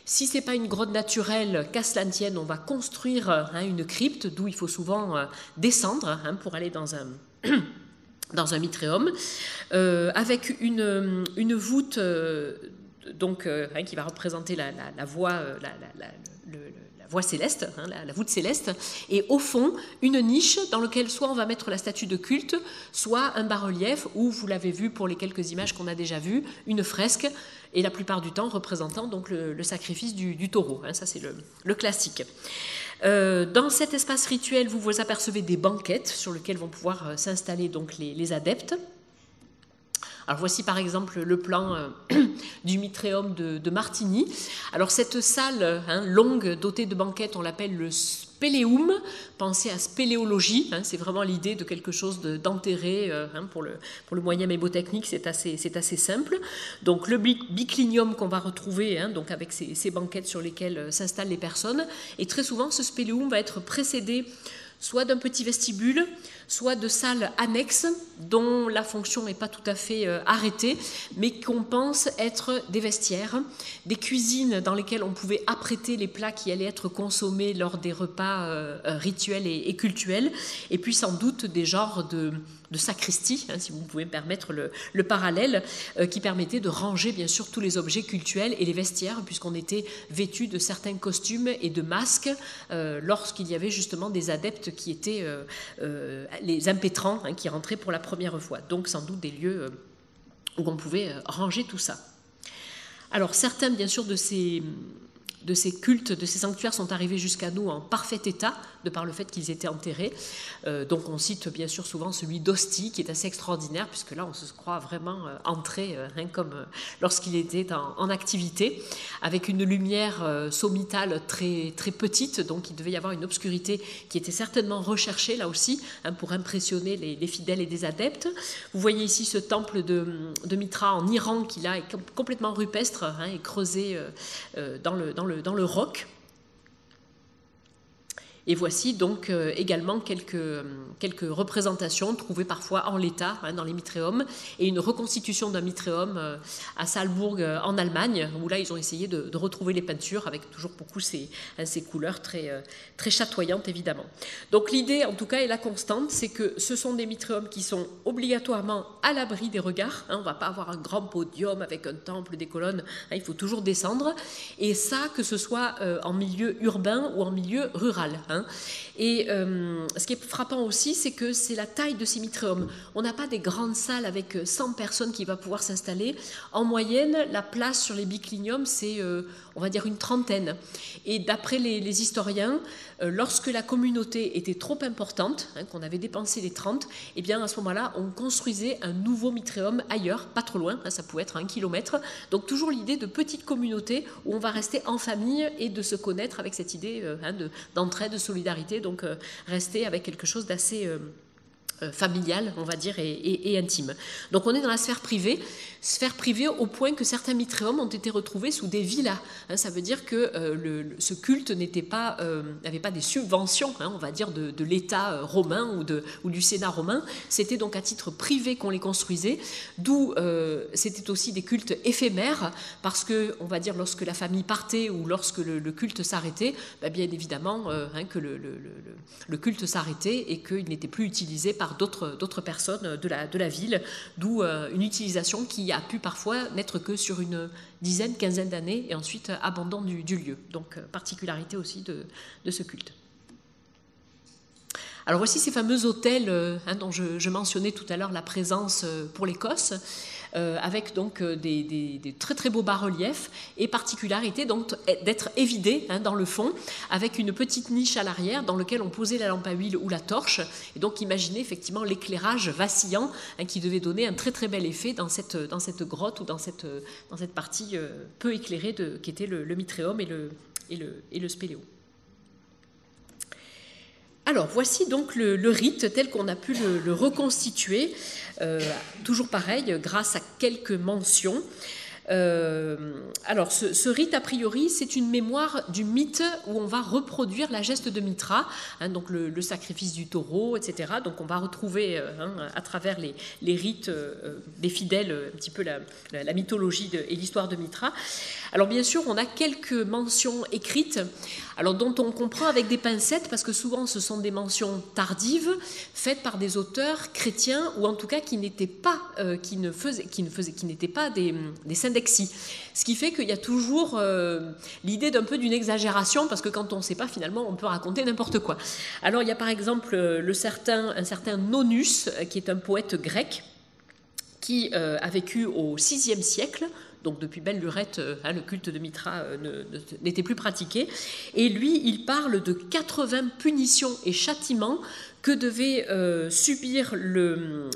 Si ce n'est pas une grotte naturelle, qu'à cela ne tienne, on va construire une crypte, d'où il faut souvent descendre pour aller dans dans un mitréum, avec une voûte qui va représenter la voie, la voie céleste, la voûte céleste, et au fond, une niche dans laquelle soit on va mettre la statue de culte, soit un bas-relief, ou vous l'avez vu pour les quelques images qu'on a déjà vues, une fresque, et la plupart du temps représentant donc le sacrifice du taureau. Ça, c'est le classique. Dans cet espace rituel, vous apercevez des banquettes sur lesquelles vont pouvoir s'installer donc les adeptes. Alors voici par exemple le plan du mitréum de Martigny. Alors cette salle longue dotée de banquettes, on l'appelle le spéléum. Pensez à spéléologie, c'est vraiment l'idée de quelque chose d'enterré. Pour le moyen mémotechnique, c'est assez simple. Donc le biclinium qu'on va retrouver, donc avec ces banquettes sur lesquelles s'installent les personnes. Et très souvent, ce spéléum va être précédé soit d'un petit vestibule, soit de salles annexes dont la fonction n'est pas tout à fait arrêtée, mais qu'on pense être des vestiaires, des cuisines dans lesquelles on pouvait apprêter les plats qui allaient être consommés lors des repas rituels et cultuels, et puis sans doute des genres de sacristie, si vous pouvez me permettre le parallèle, qui permettait de ranger bien sûr tous les objets cultuels et les vestiaires, puisqu'on était vêtus de certains costumes et de masques lorsqu'il y avait justement des adeptes qui étaient les impétrants qui rentraient pour la première fois. Donc sans doute des lieux où on pouvait ranger tout ça. Alors certains bien sûr de ces cultes, de ces sanctuaires sont arrivés jusqu'à nous en parfait état, de par le fait qu'ils étaient enterrés. Donc on cite bien sûr souvent celui d'Ostie, qui est assez extraordinaire, puisque là on se croit vraiment entré, comme lorsqu'il était en activité, avec une lumière sommitale très, très petite, donc il devait y avoir une obscurité qui était certainement recherchée là aussi, pour impressionner les fidèles et des adeptes. Vous voyez ici ce temple de Mitra en Iran, qui là est complètement rupestre, et creusé dans le roc. Et voici donc également quelques représentations trouvées parfois en l'état dans les mitréums, et une reconstitution d'un mitréum à Salzbourg en Allemagne, où là ils ont essayé de retrouver les peintures avec toujours beaucoup ces couleurs très, très chatoyantes évidemment. Donc l'idée en tout cas est la constante, c'est que ce sont des mitréums qui sont obligatoirement à l'abri des regards, on ne va pas avoir un grand podium avec un temple, des colonnes, il faut toujours descendre, et ça que ce soit en milieu urbain ou en milieu rural. Et ce qui est frappant aussi, c'est que c'est la taille de ces mitréums. On n'a pas des grandes salles avec 100 personnes qui vont pouvoir s'installer. En moyenne, la place sur les bicliniums, c'est, on va dire, une trentaine. Et d'après les historiens, lorsque la communauté était trop importante, qu'on avait dépensé les 30, eh bien à ce moment-là, on construisait un nouveau mitréum ailleurs, pas trop loin, ça pouvait être 1 kilomètre. Donc toujours l'idée de petite communauté où on va rester en famille et de se connaître avec cette idée d'entraide, de solidarité, donc rester avec quelque chose d'assez familial, on va dire, et intime. Donc on est dans la sphère privée au point que certains mitréums ont été retrouvés sous des villas. Ça veut dire que ce culte n'avait pas des subventions, on va dire, de l'État romain ou du Sénat romain. C'était donc à titre privé qu'on les construisait, d'où c'était aussi des cultes éphémères, parce que, on va dire, lorsque la famille partait ou lorsque le culte s'arrêtait, bien évidemment que le culte s'arrêtait et qu'il n'était plus utilisé par d'autres personnes de la ville, d'où une utilisation qui a pu parfois n'être que sur une dizaine, quinzaine d'années, et ensuite abandon du lieu. Donc particularité aussi de ce culte. Alors voici ces fameux hôtels dont je mentionnais tout à l'heure la présence pour l'Écosse, avec donc des très très beaux bas-reliefs, et particularité donc d'être évidés dans le fond, avec une petite niche à l'arrière dans laquelle on posait la lampe à huile ou la torche, et donc imaginez effectivement l'éclairage vacillant qui devait donner un très très bel effet dans cette grotte ou dans cette partie peu éclairée qui était le mitréum et le spéléo. Alors, voici donc le rite tel qu'on a pu le reconstituer, toujours pareil, grâce à quelques mentions. Alors, ce rite, a priori, c'est une mémoire du mythe où on va reproduire la geste de Mitra, hein, donc le sacrifice du taureau, etc. Donc, on va retrouver à travers les rites des fidèles un petit peu la mythologie et l'histoire de Mitra. Alors, bien sûr, on a quelques mentions écrites, alors dont on comprend avec des pincettes, parce que souvent, ce sont des mentions tardives, faites par des auteurs chrétiens, ou en tout cas qui n'étaient pas, qui n'étaient pas des syndexis. Ce qui fait qu'il y a toujours l'idée d'un peu d'une exagération, parce que quand on ne sait pas, finalement, on peut raconter n'importe quoi. Alors, il y a par exemple un certain Nonnus, qui est un poète grec, qui a vécu au VIe siècle. Donc depuis belle lurette, le culte de Mitra n'était plus pratiqué. Et lui, il parle de 80 punitions et châtiments que devait subir le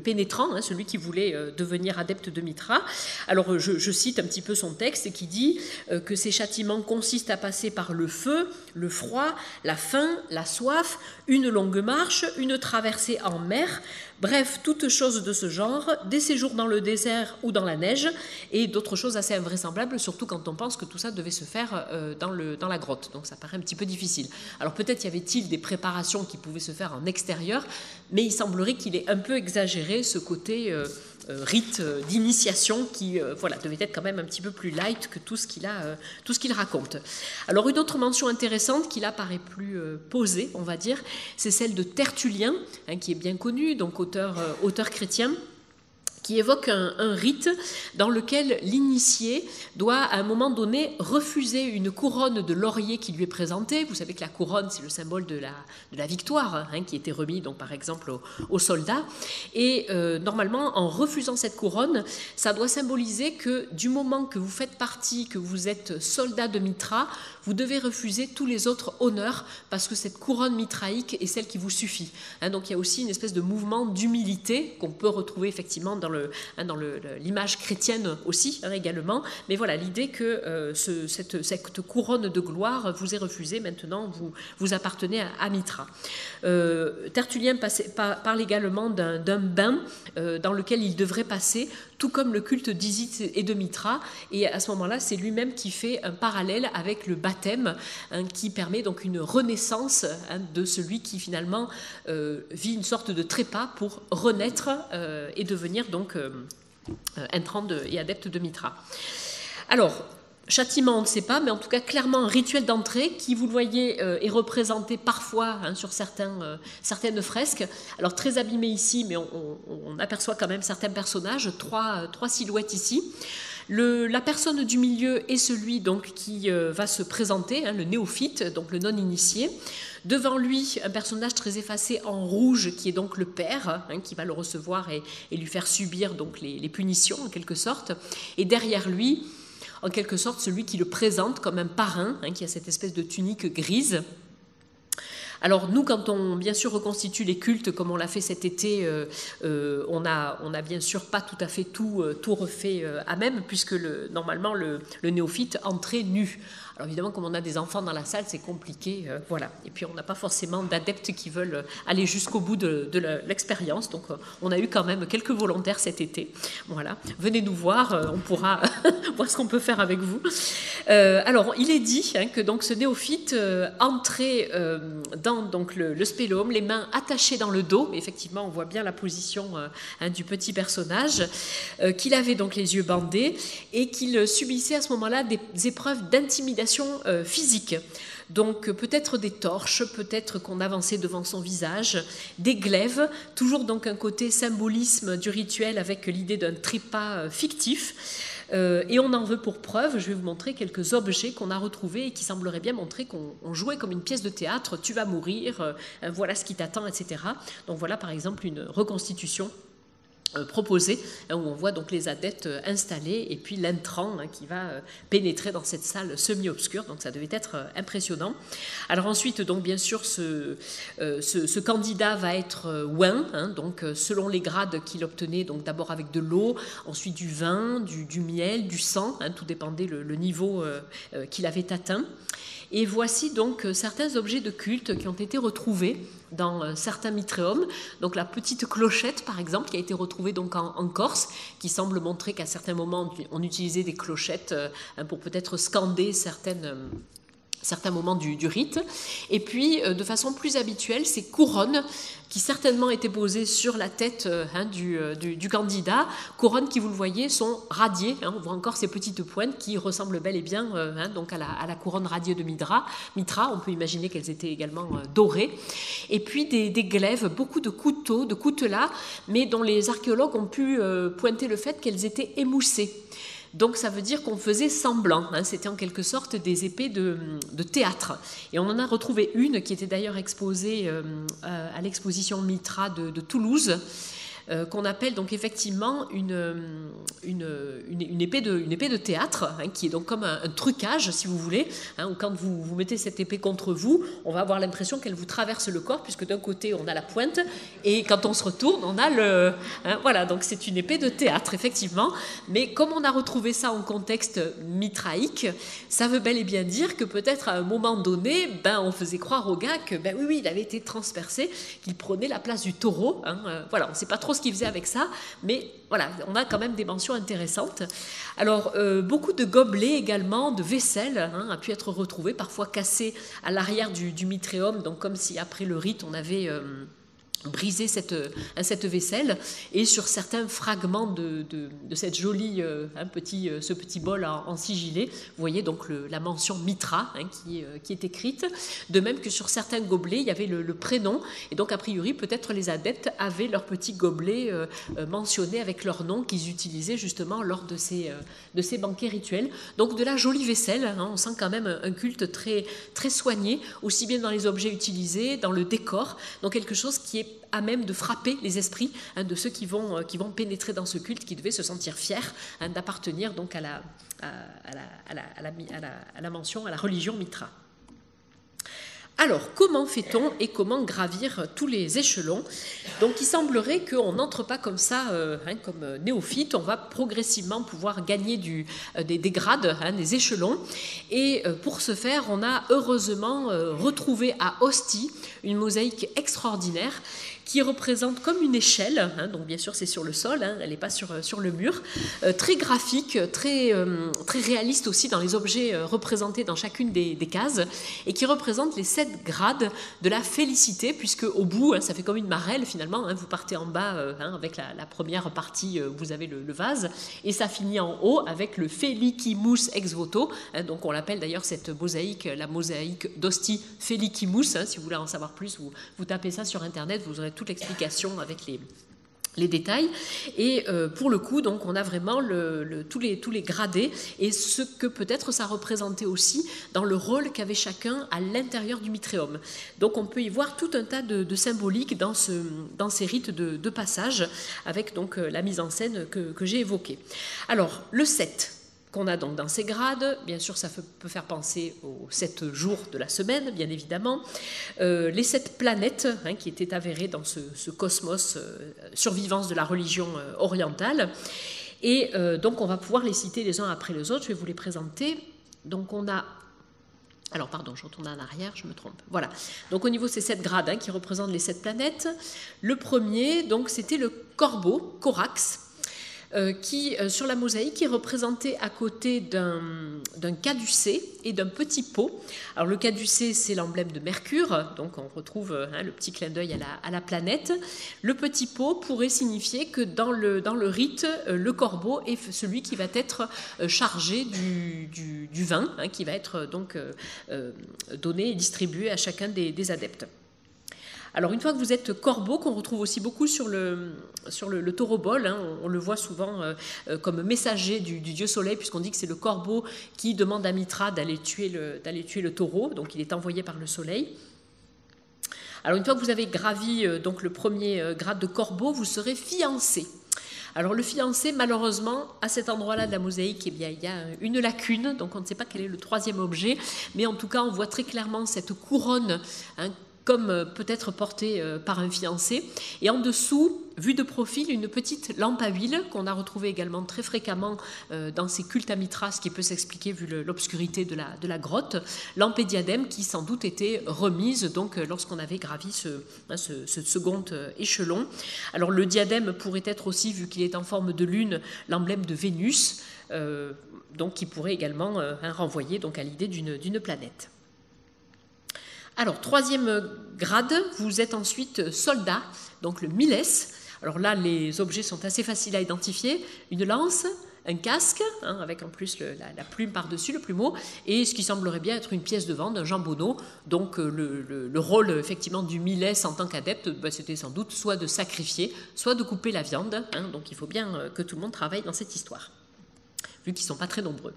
pénétrant, hein, celui qui voulait devenir adepte de Mitra. Alors je cite un petit peu son texte qui dit que ces châtiments consistent à passer par le feu, le froid, la faim, la soif, une longue marche, une traversée en mer, bref, toutes choses de ce genre, des séjours dans le désert ou dans la neige, et d'autres choses assez invraisemblables, surtout quand on pense que tout ça devait se faire dans la grotte. Donc ça paraît un petit peu difficile. Alors peut-être y avait-il des préparations qui pouvaient se faire en extérieur, mais il semblerait qu'il ait un peu exagéré ce côté rite d'initiation qui devait être quand même un petit peu plus light que tout ce qu'il raconte. Alors une autre mention intéressante qui là paraît plus posée, on va dire, c'est celle de Tertullien, hein, qui est bien connu, donc auteur chrétien, qui évoque un rite dans lequel l'initié doit à un moment donné refuser une couronne de laurier qui lui est présentée. Vous savez que la couronne, c'est le symbole de la victoire, hein, qui était remis donc, par exemple aux soldats. Et normalement, en refusant cette couronne, ça doit symboliser que du moment que vous faites partie, que vous êtes soldat de Mitra, vous devez refuser tous les autres honneurs parce que cette couronne mitraïque est celle qui vous suffit. Hein, donc il y a aussi une espèce de mouvement d'humilité qu'on peut retrouver effectivement dans l'image chrétienne aussi, hein, également. Mais voilà, l'idée que cette couronne de gloire vous est refusée, maintenant vous appartenez à Mitra. Tertullien parle également d'un bain dans lequel il devrait passer, tout comme le culte d'Isis et de Mitra. Et à ce moment-là, c'est lui-même qui fait un parallèle avec le baptême, hein, qui permet donc une renaissance, hein, de celui qui finalement vit une sorte de trépas pour renaître et devenir donc intrant et adepte de Mitra. Alors, châtiment, on ne sait pas, mais en tout cas, clairement, un rituel d'entrée qui, vous le voyez, est représenté parfois, hein, sur certaines fresques. Alors, très abîmé ici, mais on aperçoit quand même certains personnages, trois silhouettes ici. La personne du milieu est celui donc, qui va se présenter, hein, le néophyte, donc le non-initié. Devant lui, un personnage très effacé en rouge, qui est donc le père, hein, qui va le recevoir et lui faire subir donc, les punitions, en quelque sorte. Et derrière lui, en quelque sorte, celui qui le présente comme un parrain, hein, qui a cette espèce de tunique grise. Alors nous, quand on bien sûr reconstitue les cultes comme on l'a fait cet été, on a bien sûr pas tout à fait tout refait à même, puisque normalement le néophyte entrait nu. Alors évidemment, comme on a des enfants dans la salle, c'est compliqué, voilà. Et puis on n'a pas forcément d'adeptes qui veulent aller jusqu'au bout de l'expérience. Donc on a eu quand même quelques volontaires cet été. Voilà, venez nous voir, on pourra voir ce qu'on peut faire avec vous. Alors il est dit, hein, que donc ce néophyte entrait dans donc le spéleum, les mains attachées dans le dos. Effectivement, on voit bien la position hein, du petit personnage, qu'il avait donc les yeux bandés et qu'il subissait à ce moment-là des épreuves d'intimidation physique. Donc peut-être des torches, peut-être qu'on avançait devant son visage, des glaives, toujours donc un côté symbolisme du rituel avec l'idée d'un trépas fictif. Et on en veut pour preuve, je vais vous montrer quelques objets qu'on a retrouvés et qui sembleraient bien montrer qu'on jouait comme une pièce de théâtre, tu vas mourir, voilà ce qui t'attend, etc. Donc voilà par exemple une reconstitution proposé, où on voit donc les adeptes installés et puis l'intrant hein, qui va pénétrer dans cette salle semi-obscure, donc ça devait être impressionnant. Alors ensuite, donc bien sûr, ce candidat va être oint, hein, donc selon les grades qu'il obtenait, donc d'abord avec de l'eau, ensuite du vin, du miel, du sang, hein, tout dépendait le niveau qu'il avait atteint. Et voici donc certains objets de culte qui ont été retrouvés dans certains mitréums. Donc la petite clochette, par exemple, qui a été retrouvée donc en Corse, qui semble montrer qu'à certains moments, on utilisait des clochettes pour peut-être scander certains moments du rite. Et puis, de façon plus habituelle, ces couronnes qui certainement étaient posées sur la tête du candidat, couronnes qui, vous le voyez, sont radiées. On voit encore ces petites pointes qui ressemblent bel et bien donc à la couronne radiée de Mitra. On peut imaginer qu'elles étaient également dorées. Et puis des glaives, beaucoup de couteaux, de coutelas, mais dont les archéologues ont pu pointer le fait qu'elles étaient émoussées. Donc ça veut dire qu'on faisait semblant, c'était en quelque sorte des épées de théâtre. Et on en a retrouvé une qui était d'ailleurs exposée à l'exposition Mitra de Toulouse, qu'on appelle donc effectivement une épée de théâtre, qui est donc comme un trucage, si vous voulez, où quand vous mettez cette épée contre vous, on va avoir l'impression qu'elle vous traverse le corps, puisque d'un côté on a la pointe, et quand on se retourne, on a voilà, donc c'est une épée de théâtre, effectivement, mais comme on a retrouvé ça en contexte mitraïque, ça veut bel et bien dire que peut-être à un moment donné, on faisait croire au gars que oui, il avait été transpercé, qu'il prenait la place du taureau, voilà, on ne sait pas trop ce qu'il faisait avec ça, mais voilà, on a quand même des mentions intéressantes. Alors, beaucoup de gobelets également, de vaisselle, a pu être retrouvé, parfois cassés à l'arrière du mitréum, donc comme si après le rite, on avait briser cette vaisselle, et sur certains fragments de cette jolie ce petit bol en sigillé, vous voyez donc la mention Mitra qui est écrite, de même que sur certains gobelets il y avait le prénom, et donc a priori peut-être les adeptes avaient leur petit gobelet mentionné avec leur nom qu'ils utilisaient justement lors de ces banquets rituels. Donc de la jolie vaisselle, on sent quand même un culte très, très soigné, aussi bien dans les objets utilisés, dans le décor, donc quelque chose qui est à même de frapper les esprits de ceux qui vont pénétrer dans ce culte, qui devaient se sentir fiers d'appartenir donc à la mention, à la religion Mitra. Alors, comment fait-on et comment gravir tous les échelons? Donc, il semblerait qu'on n'entre pas comme ça, comme néophyte, on va progressivement pouvoir gagner des grades, des échelons. Et pour ce faire, on a heureusement retrouvé à Ostie une mosaïque extraordinaire qui représente comme une échelle, donc bien sûr c'est sur le sol, elle n'est pas sur le mur, très graphique, très réaliste aussi dans les objets représentés dans chacune des cases, et qui représente les 7 grades de la félicité, puisque au bout, ça fait comme une marelle finalement, vous partez en bas avec la première partie, vous avez le vase, et ça finit en haut avec le Felicimus ex voto, donc on l'appelle d'ailleurs cette mosaïque, la mosaïque d'Ostie Felicimus, si vous voulez en savoir plus, vous tapez ça sur internet, vous aurez toute l'explication avec les détails. Et pour le coup, donc, on a vraiment tous les gradés et ce que peut-être ça représentait aussi dans le rôle qu'avait chacun à l'intérieur du mitréum. Donc on peut y voir tout un tas de symboliques dans ces rites de passage, avec donc la mise en scène que j'ai évoquée. Alors, le 7 qu'on a donc dans ces grades, bien sûr ça peut faire penser aux 7 jours de la semaine, bien évidemment, les 7 planètes qui étaient avérées dans ce cosmos survivance de la religion orientale, et donc on va pouvoir les citer les uns après les autres, je vais vous les présenter. Donc on a... Alors pardon, je retourne en arrière, je me trompe. Voilà, donc au niveau de ces 7 grades qui représentent les 7 planètes, le premier, donc c'était le corbeau, Corax, qui, sur la mosaïque, qui est représenté à côté d'un caducée et d'un petit pot. Alors le caducée, c'est l'emblème de Mercure, donc on retrouve le petit clin d'œil à la planète. Le petit pot pourrait signifier que dans le rite, le corbeau est celui qui va être chargé du vin, qui va être donc donné et distribué à chacun des adeptes. Alors une fois que vous êtes corbeau, qu'on retrouve aussi beaucoup sur le taurobol, on le voit souvent comme messager du dieu soleil, puisqu'on dit que c'est le corbeau qui demande à Mitra d'aller tuer le taureau, donc il est envoyé par le soleil. Alors une fois que vous avez gravi donc le premier grade de corbeau, vous serez fiancé. Alors le fiancé, malheureusement, à cet endroit-là de la mosaïque, il y a une lacune, donc on ne sait pas quel est le troisième objet, mais en tout cas on voit très clairement cette couronne, comme peut-être portée par un fiancé. Et en dessous, vue de profil, une petite lampe à huile qu'on a retrouvée également très fréquemment dans ces cultes à Mithra, ce qui peut s'expliquer vu l'obscurité de la grotte. Lampe et diadème qui sans doute étaient remises donc, lorsqu'on avait gravi ce second échelon. Alors le diadème pourrait être aussi, vu qu'il est en forme de lune, l'emblème de Vénus, donc qui pourrait également renvoyer donc, à l'idée d'une planète. Alors, troisième grade, vous êtes ensuite soldat, donc le miles. Alors là, les objets sont assez faciles à identifier. Une lance, un casque, avec en plus la plume par-dessus, le plumeau, et ce qui semblerait bien être une pièce de vente, un jambonneau. Donc le rôle effectivement du miles en tant qu'adepte, c'était sans doute soit de sacrifier, soit de couper la viande. Donc il faut bien que tout le monde travaille dans cette histoire, vu qu'ils ne sont pas très nombreux.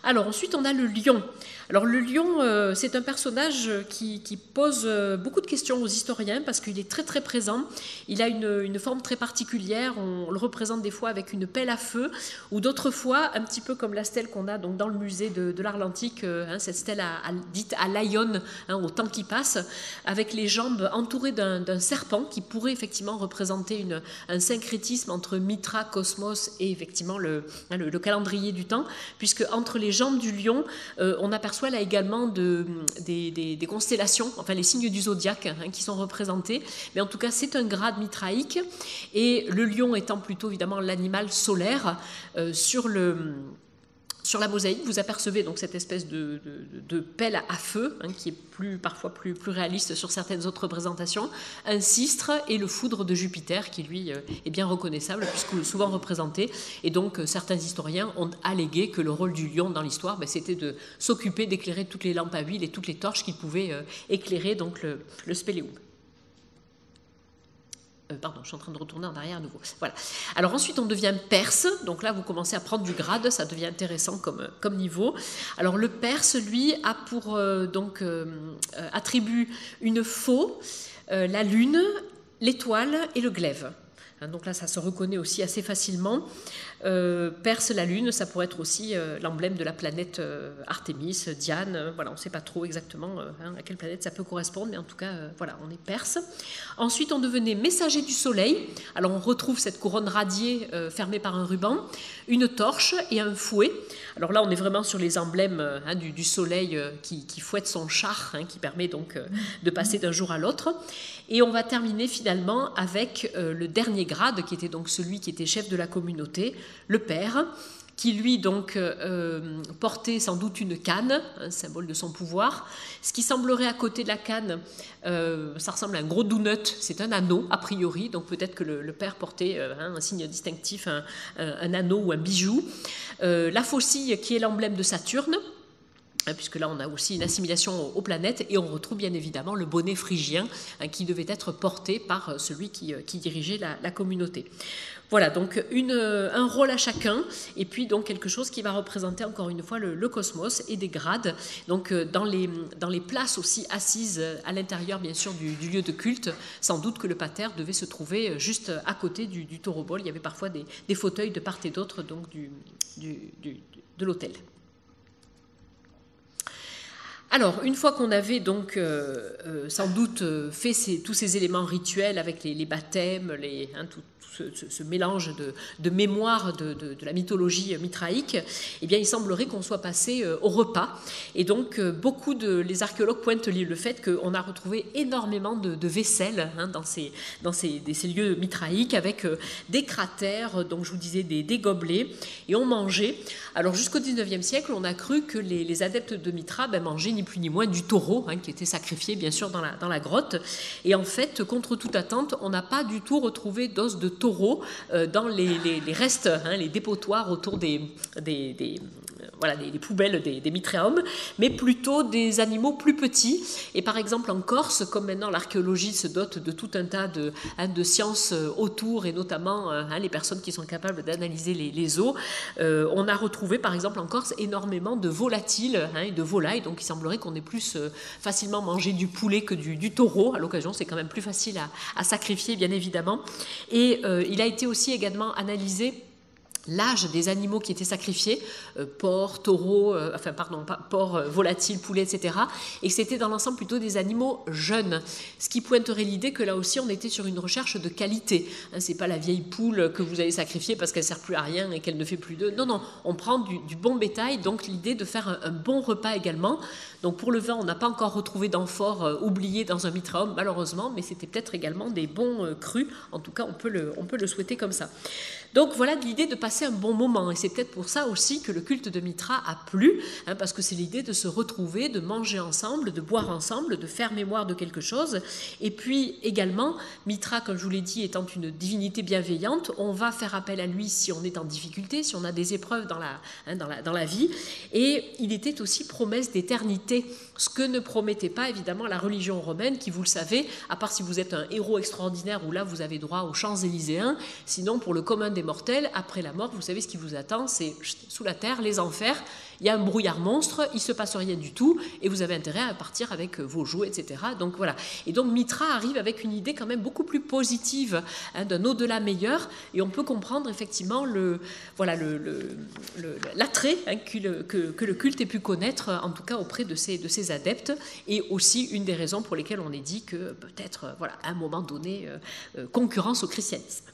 Alors ensuite on a le lion. Alors le lion c'est un personnage qui pose beaucoup de questions aux historiens parce qu'il est très très présent. Il a une forme très particulière, on le représente des fois avec une pelle à feu ou d'autres fois un petit peu comme la stèle qu'on a donc dans le musée de l'art antique, cette stèle dite à lion, au temps qui passe, avec les jambes entourées d'un serpent qui pourrait effectivement représenter un syncrétisme entre Mithra, Cosmos et effectivement le calendrier du temps, puisque entre les jambes du lion, on aperçoit là également des constellations, enfin les signes du zodiaque qui sont représentés. Mais en tout cas, c'est un grade mitraïque. Et le lion étant plutôt évidemment l'animal solaire, sur la mosaïque, vous apercevez donc cette espèce de pelle à feu, qui est parfois plus réaliste sur certaines autres représentations, un cistre et le foudre de Jupiter qui lui est bien reconnaissable puisque souvent représenté. Et donc certains historiens ont allégué que le rôle du lion dans l'histoire, c'était de s'occuper d'éclairer toutes les lampes à huile et toutes les torches qui pouvaient éclairer donc le spéléum. Pardon, je suis en train de retourner en arrière à nouveau. Voilà. Alors ensuite, on devient perse. Donc là, vous commencez à prendre du grade. Ça devient intéressant comme niveau. Alors le perse, lui, a pour attribut une faux, la lune, l'étoile et le glaive. Donc là, ça se reconnaît aussi assez facilement. Perse, la lune, ça pourrait être aussi l'emblème de la planète Artémis, Diane. Voilà, on ne sait pas trop exactement à quelle planète ça peut correspondre, mais en tout cas, voilà, on est perse. Ensuite, on devenait messager du soleil. Alors, on retrouve cette couronne radiée fermée par un ruban, une torche et un fouet. Alors là, on est vraiment sur les emblèmes du soleil qui fouette son char, qui permet donc de passer d'un jour à l'autre. Et on va terminer finalement avec le dernier grade, qui était donc celui qui était chef de la communauté, le père, qui lui donc portait sans doute une canne, un symbole de son pouvoir. Ce qui semblerait à côté de la canne, ça ressemble à un gros donut, c'est un anneau a priori, donc peut-être que le père portait un signe distinctif, un anneau ou un bijou. La faucille qui est l'emblème de Saturne, puisque là on a aussi une assimilation aux planètes, et on retrouve bien évidemment le bonnet phrygien qui devait être porté par celui qui dirigeait la communauté. Voilà, donc un rôle à chacun, et puis donc quelque chose qui va représenter encore une fois le cosmos et des grades. Donc dans les places aussi assises à l'intérieur bien sûr du lieu de culte, sans doute que le pater devait se trouver juste à côté du taurobol. Il y avait parfois des fauteuils de part et d'autre donc de l'autel. Alors, une fois qu'on avait donc sans doute fait tous ces éléments rituels avec les baptêmes, tout ce mélange de mémoire de la mythologie mitraïque, eh bien, il semblerait qu'on soit passé au repas. Et donc, les archéologues pointent le fait qu'on a retrouvé énormément de vaisselle dans ces lieux mitraïques avec des cratères, donc je vous disais des gobelets, et on mangeait. Alors, jusqu'au 19e siècle, on a cru que les adeptes de Mithra mangeaient ni plus ni moins du taureau, qui était sacrifié bien sûr dans la grotte. Et en fait, contre toute attente, on n'a pas du tout retrouvé d'os de taureau dans les restes, les dépotoirs autour des poubelles des mitréums, mais plutôt des animaux plus petits. Et par exemple en Corse, comme maintenant l'archéologie se dote de tout un tas de sciences autour, et notamment les personnes qui sont capables d'analyser les os, on a retrouvé par exemple en Corse énormément de volatiles et de volailles, donc il semblerait qu'on ait plus facilement mangé du poulet que du taureau. À l'occasion, c'est quand même plus facile à sacrifier, bien évidemment. Et il a été aussi également analysé l'âge des animaux qui étaient sacrifiés, porcs, taureaux, porcs, volatiles, poulets, etc. Et c'était dans l'ensemble plutôt des animaux jeunes, ce qui pointerait l'idée que là aussi on était sur une recherche de qualité. C'est pas la vieille poule que vous allez sacrifier parce qu'elle sert plus à rien et qu'elle ne fait plus d'œufs. Non, non, on prend du bon bétail, donc l'idée de faire un bon repas également. Donc pour le vin, on n'a pas encore retrouvé d'amphores oubliés dans un mitraum, malheureusement, mais c'était peut-être également des bons crus. En tout cas, on peut le souhaiter comme ça. Donc voilà l'idée de passer un bon moment, et c'est peut-être pour ça aussi que le culte de Mitra a plu, parce que c'est l'idée de se retrouver, de manger ensemble, de boire ensemble, de faire mémoire de quelque chose. Et puis également, Mitra, comme je vous l'ai dit, étant une divinité bienveillante, on va faire appel à lui si on est en difficulté, si on a des épreuves dans la vie. Et il était aussi promesse d'éternité, ce que ne promettait pas évidemment la religion romaine, qui, vous le savez, à part si vous êtes un héros extraordinaire où là vous avez droit aux Champs-Élyséens, sinon pour le commun des mortels, après la mort, vous savez ce qui vous attend, c'est sous la terre, les enfers, il y a un brouillard monstre, il ne se passe rien du tout, et vous avez intérêt à partir avec vos jouets, etc. Donc voilà. Et donc Mitra arrive avec une idée quand même beaucoup plus positive, d'un au-delà meilleur, et on peut comprendre effectivement l'attrait que le culte ait pu connaître, en tout cas auprès de ses adeptes, et aussi une des raisons pour lesquelles on est dit que peut-être, à un moment donné, concurrence au christianisme.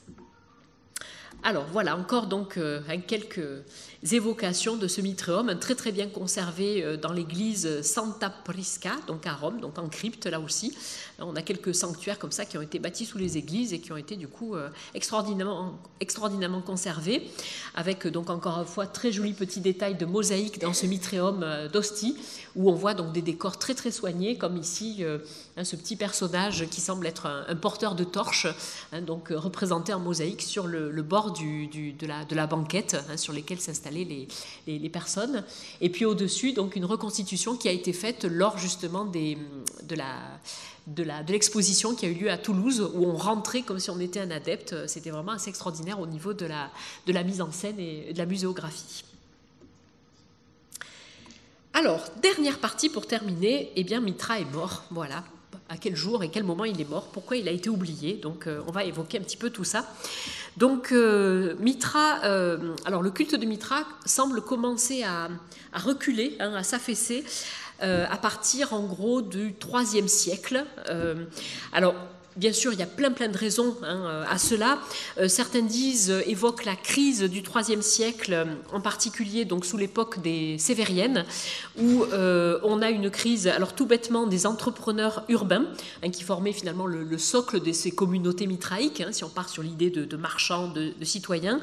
Alors voilà, encore donc quelques évocations de ce mitréum, très très bien conservé dans l'église Santa Prisca, donc à Rome, donc en crypte là aussi. On a quelques sanctuaires comme ça qui ont été bâtis sous les églises et qui ont été du coup extraordinairement conservés, avec donc encore une fois très jolis petits détails de mosaïque dans ce mitréum d'Ostie, où on voit donc des décors très très soignés, comme ici ce petit personnage qui semble être un porteur de torche, donc représenté en mosaïque sur le bord de la banquette, sur lesquelles s'installaient les personnes. Et puis au-dessus, donc une reconstitution qui a été faite lors justement de l'exposition qui a eu lieu à Toulouse, où on rentrait comme si on était un adepte. C'était vraiment assez extraordinaire au niveau de la mise en scène et de la muséographie. Alors, dernière partie pour terminer, eh bien Mitra est mort, voilà. À quel jour et quel moment il est mort, pourquoi il a été oublié. Donc on va évoquer un petit peu tout ça. Donc Mitra, alors le culte de Mitra semble commencer à reculer, à s'affaisser à partir en gros du IIIe siècle. Alors bien sûr, il y a plein de raisons à cela. Certains évoquent la crise du IIIe siècle, en particulier donc sous l'époque des Sévériennes, où on a une crise, alors tout bêtement, des entrepreneurs urbains, qui formaient finalement le socle de ces communautés mitraïques, si on part sur l'idée de marchands, de citoyens,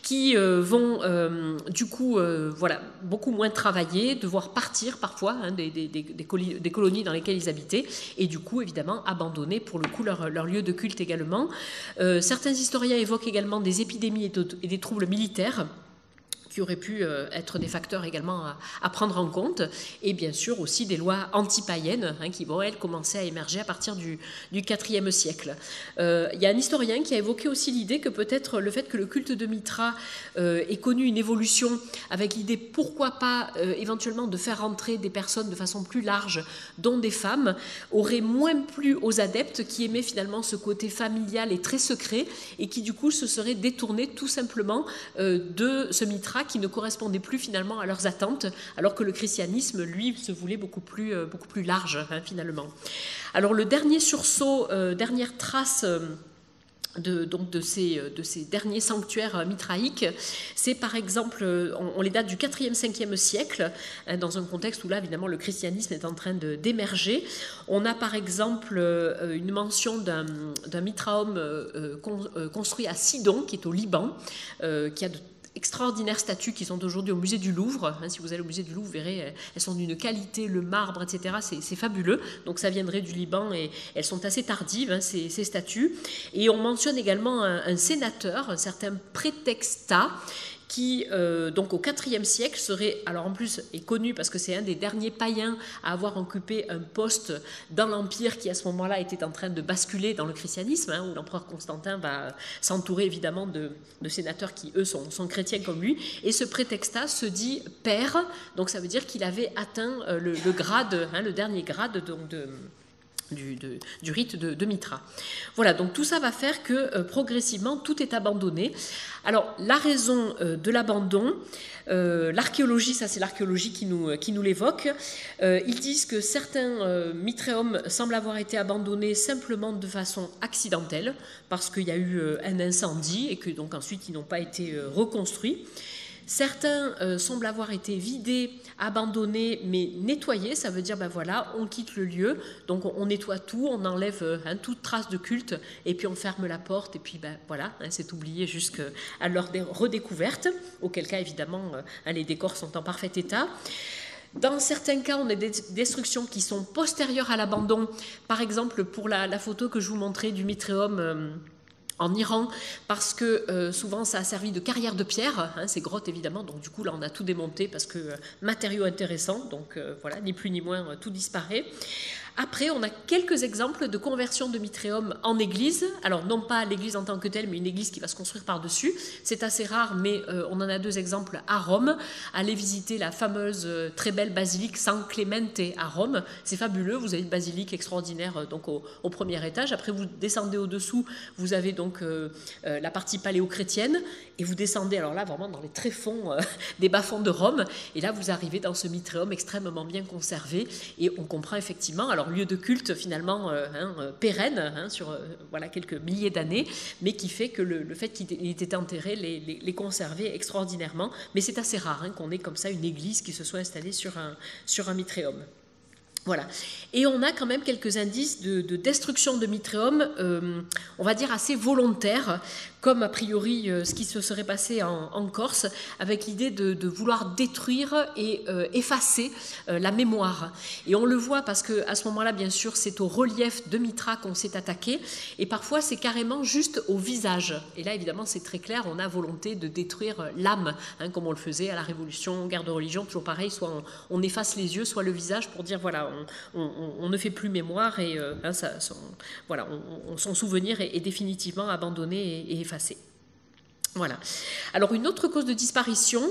qui vont du coup beaucoup moins travailler, devoir partir parfois des colonies dans lesquelles ils habitaient, et du coup évidemment abandonner pour le coup leur lieu de culte également. Certains historiens évoquent également des épidémies et des troubles militaires qui auraient pu être des facteurs également à prendre en compte, et bien sûr aussi des lois anti-païennes qui vont, elles, commencer à émerger à partir du IVe siècle. Il y a un historien qui a évoqué aussi l'idée que peut-être le fait que le culte de Mitra ait connu une évolution, avec l'idée pourquoi pas éventuellement de faire entrer des personnes de façon plus large, dont des femmes, aurait moins plu aux adeptes qui aimaient finalement ce côté familial et très secret, et qui du coup se seraient détournés tout simplement de ce Mitra qui ne correspondaient plus finalement à leurs attentes, alors que le christianisme, lui, se voulait beaucoup plus large, finalement. Alors le dernier sursaut, dernière trace de ces derniers sanctuaires mitraïques, c'est par exemple, on les date du 4e, 5e siècle, dans un contexte où là, évidemment, le christianisme est en train d'émerger. On a par exemple une mention d'un mitraum construit à Sidon, qui est au Liban, qui a de extraordinaires statues qui sont aujourd'hui au musée du Louvre. Si vous allez au musée du Louvre, vous verrez, elles sont d'une qualité, le marbre, etc. C'est fabuleux. Donc ça viendrait du Liban et elles sont assez tardives, ces statues. Et on mentionne également un sénateur, un certain Prétexta, qui, donc au IVe siècle, serait, alors en plus est connu parce que c'est un des derniers païens à avoir occupé un poste dans l'Empire qui à ce moment-là était en train de basculer dans le christianisme, où l'empereur Constantin va s'entourer évidemment de sénateurs qui, eux, sont chrétiens comme lui. Et ce Prétexta se dit père, donc ça veut dire qu'il avait atteint le grade, le dernier grade du rite de Mitra. Voilà, donc tout ça va faire que progressivement tout est abandonné. Alors la raison de l'abandon, l'archéologie, ça c'est l'archéologie qui nous l'évoque, ils disent que certains mitréums semblent avoir été abandonnés simplement de façon accidentelle, parce qu'il y a eu un incendie et que donc ensuite ils n'ont pas été reconstruits. Certains semblent avoir été vidés, abandonnés, mais nettoyés. Ça veut dire, ben voilà, on quitte le lieu, donc on nettoie tout, on enlève toute trace de culte, et puis on ferme la porte, et puis ben voilà, c'est oublié jusqu'à leur redécouverte, auquel cas, évidemment, les décors sont en parfait état. Dans certains cas, on a des destructions qui sont postérieures à l'abandon. Par exemple, pour la photo que je vous montrais du mitréum en Iran, parce que souvent ça a servi de carrière de pierre, ces grottes évidemment, donc du coup là on a tout démonté parce que matériaux intéressants, donc voilà, ni plus ni moins, tout disparaît. Après, on a quelques exemples de conversion de mitréum en église. Alors, non pas l'église en tant que telle, mais une église qui va se construire par-dessus. C'est assez rare, mais on en a 2 exemples à Rome. Allez visiter la fameuse, très belle basilique San Clemente à Rome. C'est fabuleux. Vous avez une basilique extraordinaire donc au premier étage. Après, vous descendez au-dessous. Vous avez donc la partie paléo-chrétienne. Et vous descendez, alors là, vraiment dans les tréfonds des bas-fonds de Rome. Et là, vous arrivez dans ce mitréum extrêmement bien conservé. Et on comprend effectivement... Alors, lieu de culte finalement pérenne sur voilà, quelques milliers d'années, mais qui fait que le fait qu'il était enterré les conservait extraordinairement. Mais c'est assez rare qu'on ait comme ça une église qui se soit installée sur un mitréum. Voilà. Et on a quand même quelques indices de destruction de mitréum, on va dire assez volontaires, comme a priori ce qui se serait passé en Corse, avec l'idée de vouloir détruire et effacer la mémoire. Et on le voit parce qu'à ce moment-là, bien sûr, c'est au relief de Mitra qu'on s'est attaqué, et parfois c'est carrément juste au visage. Et là, évidemment, c'est très clair, on a volonté de détruire l'âme, comme on le faisait à la Révolution, guerre de religion, toujours pareil, soit on efface les yeux, soit le visage pour dire, voilà, on ne fait plus mémoire et voilà, son souvenir est définitivement abandonné et effacé. Voilà. Alors une autre cause de disparition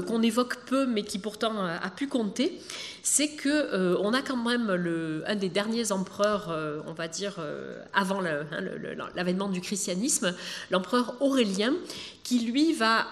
qu'on évoque peu mais qui pourtant a pu compter, c'est que on a quand même un des derniers empereurs, on va dire avant l'avènement du christianisme, l'empereur Aurélien, qui lui va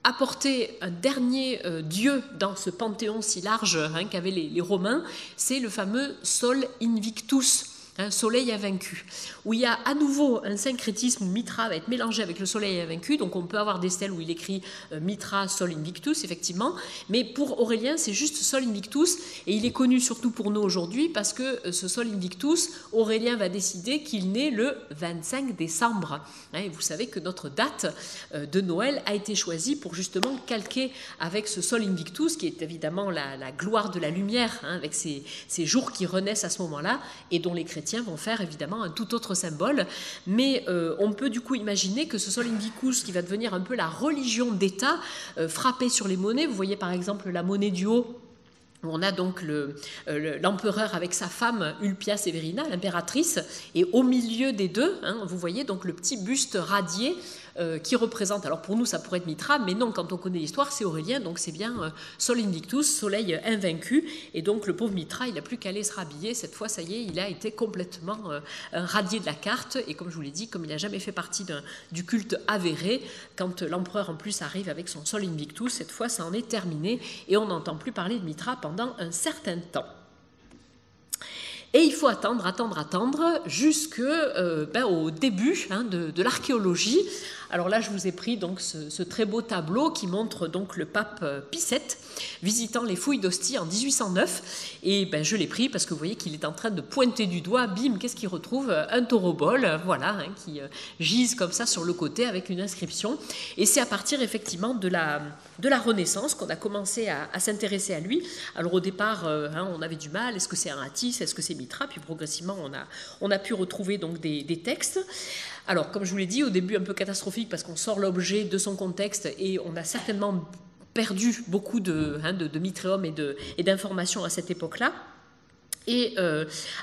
apporter un dernier dieu dans ce panthéon si large qu'avaient les Romains, c'est le fameux Sol Invictus, soleil invaincu, où il y a à nouveau un syncrétisme où Mitra va être mélangé avec le soleil invaincu, donc on peut avoir des stèles où il écrit Mitra Sol Invictus, effectivement, mais pour Aurélien c'est juste Sol Invictus, et il est connu surtout pour nous aujourd'hui parce que ce Sol Invictus, Aurélien va décider qu'il naît le 25 décembre, et vous savez que notre date de Noël a été choisie pour justement calquer avec ce Sol Invictus, qui est évidemment la gloire de la lumière, avec ces jours qui renaissent à ce moment-là, et dont les chrétiens vont faire évidemment un tout autre symbole, mais on peut du coup imaginer que ce Sol Invictus qui va devenir un peu la religion d'État, frappée sur les monnaies. Vous voyez par exemple la monnaie du haut, où on a donc l'empereur avec sa femme Ulpia Severina, l'impératrice, et au milieu des deux, vous voyez donc le petit buste radié qui représente, alors pour nous ça pourrait être Mitra, mais non, quand on connaît l'histoire c'est Aurélien, donc c'est bien Sol Invictus, soleil invaincu, et donc le pauvre Mitra il n'a plus qu'à aller se rhabiller, cette fois ça y est, il a été complètement radié de la carte, et comme je vous l'ai dit, comme il n'a jamais fait partie du culte avéré, quand l'empereur en plus arrive avec son Sol Invictus, cette fois ça en est terminé, et on n'entend plus parler de Mitra pendant un certain temps. Et il faut attendre jusqu'au début de l'archéologie. Alors là, je vous ai pris donc ce très beau tableau qui montre donc le pape Pie VII visitant les fouilles d'Ostie en 1809. Et je l'ai pris parce que vous voyez qu'il est en train de pointer du doigt, bim, qu'est-ce qu'il retrouve? Un taureau-bol, voilà, qui gise comme ça sur le côté avec une inscription. Et c'est à partir effectivement de la Renaissance qu'on a commencé à s'intéresser à lui. Alors au départ, on avait du mal, est-ce que c'est un Attis, est-ce que c'est Mitra? Puis progressivement, on a pu retrouver donc des textes. Alors, comme je vous l'ai dit, au début un peu catastrophique parce qu'on sort l'objet de son contexte et on a certainement perdu beaucoup de mitréum et d'informations à cette époque-là. Et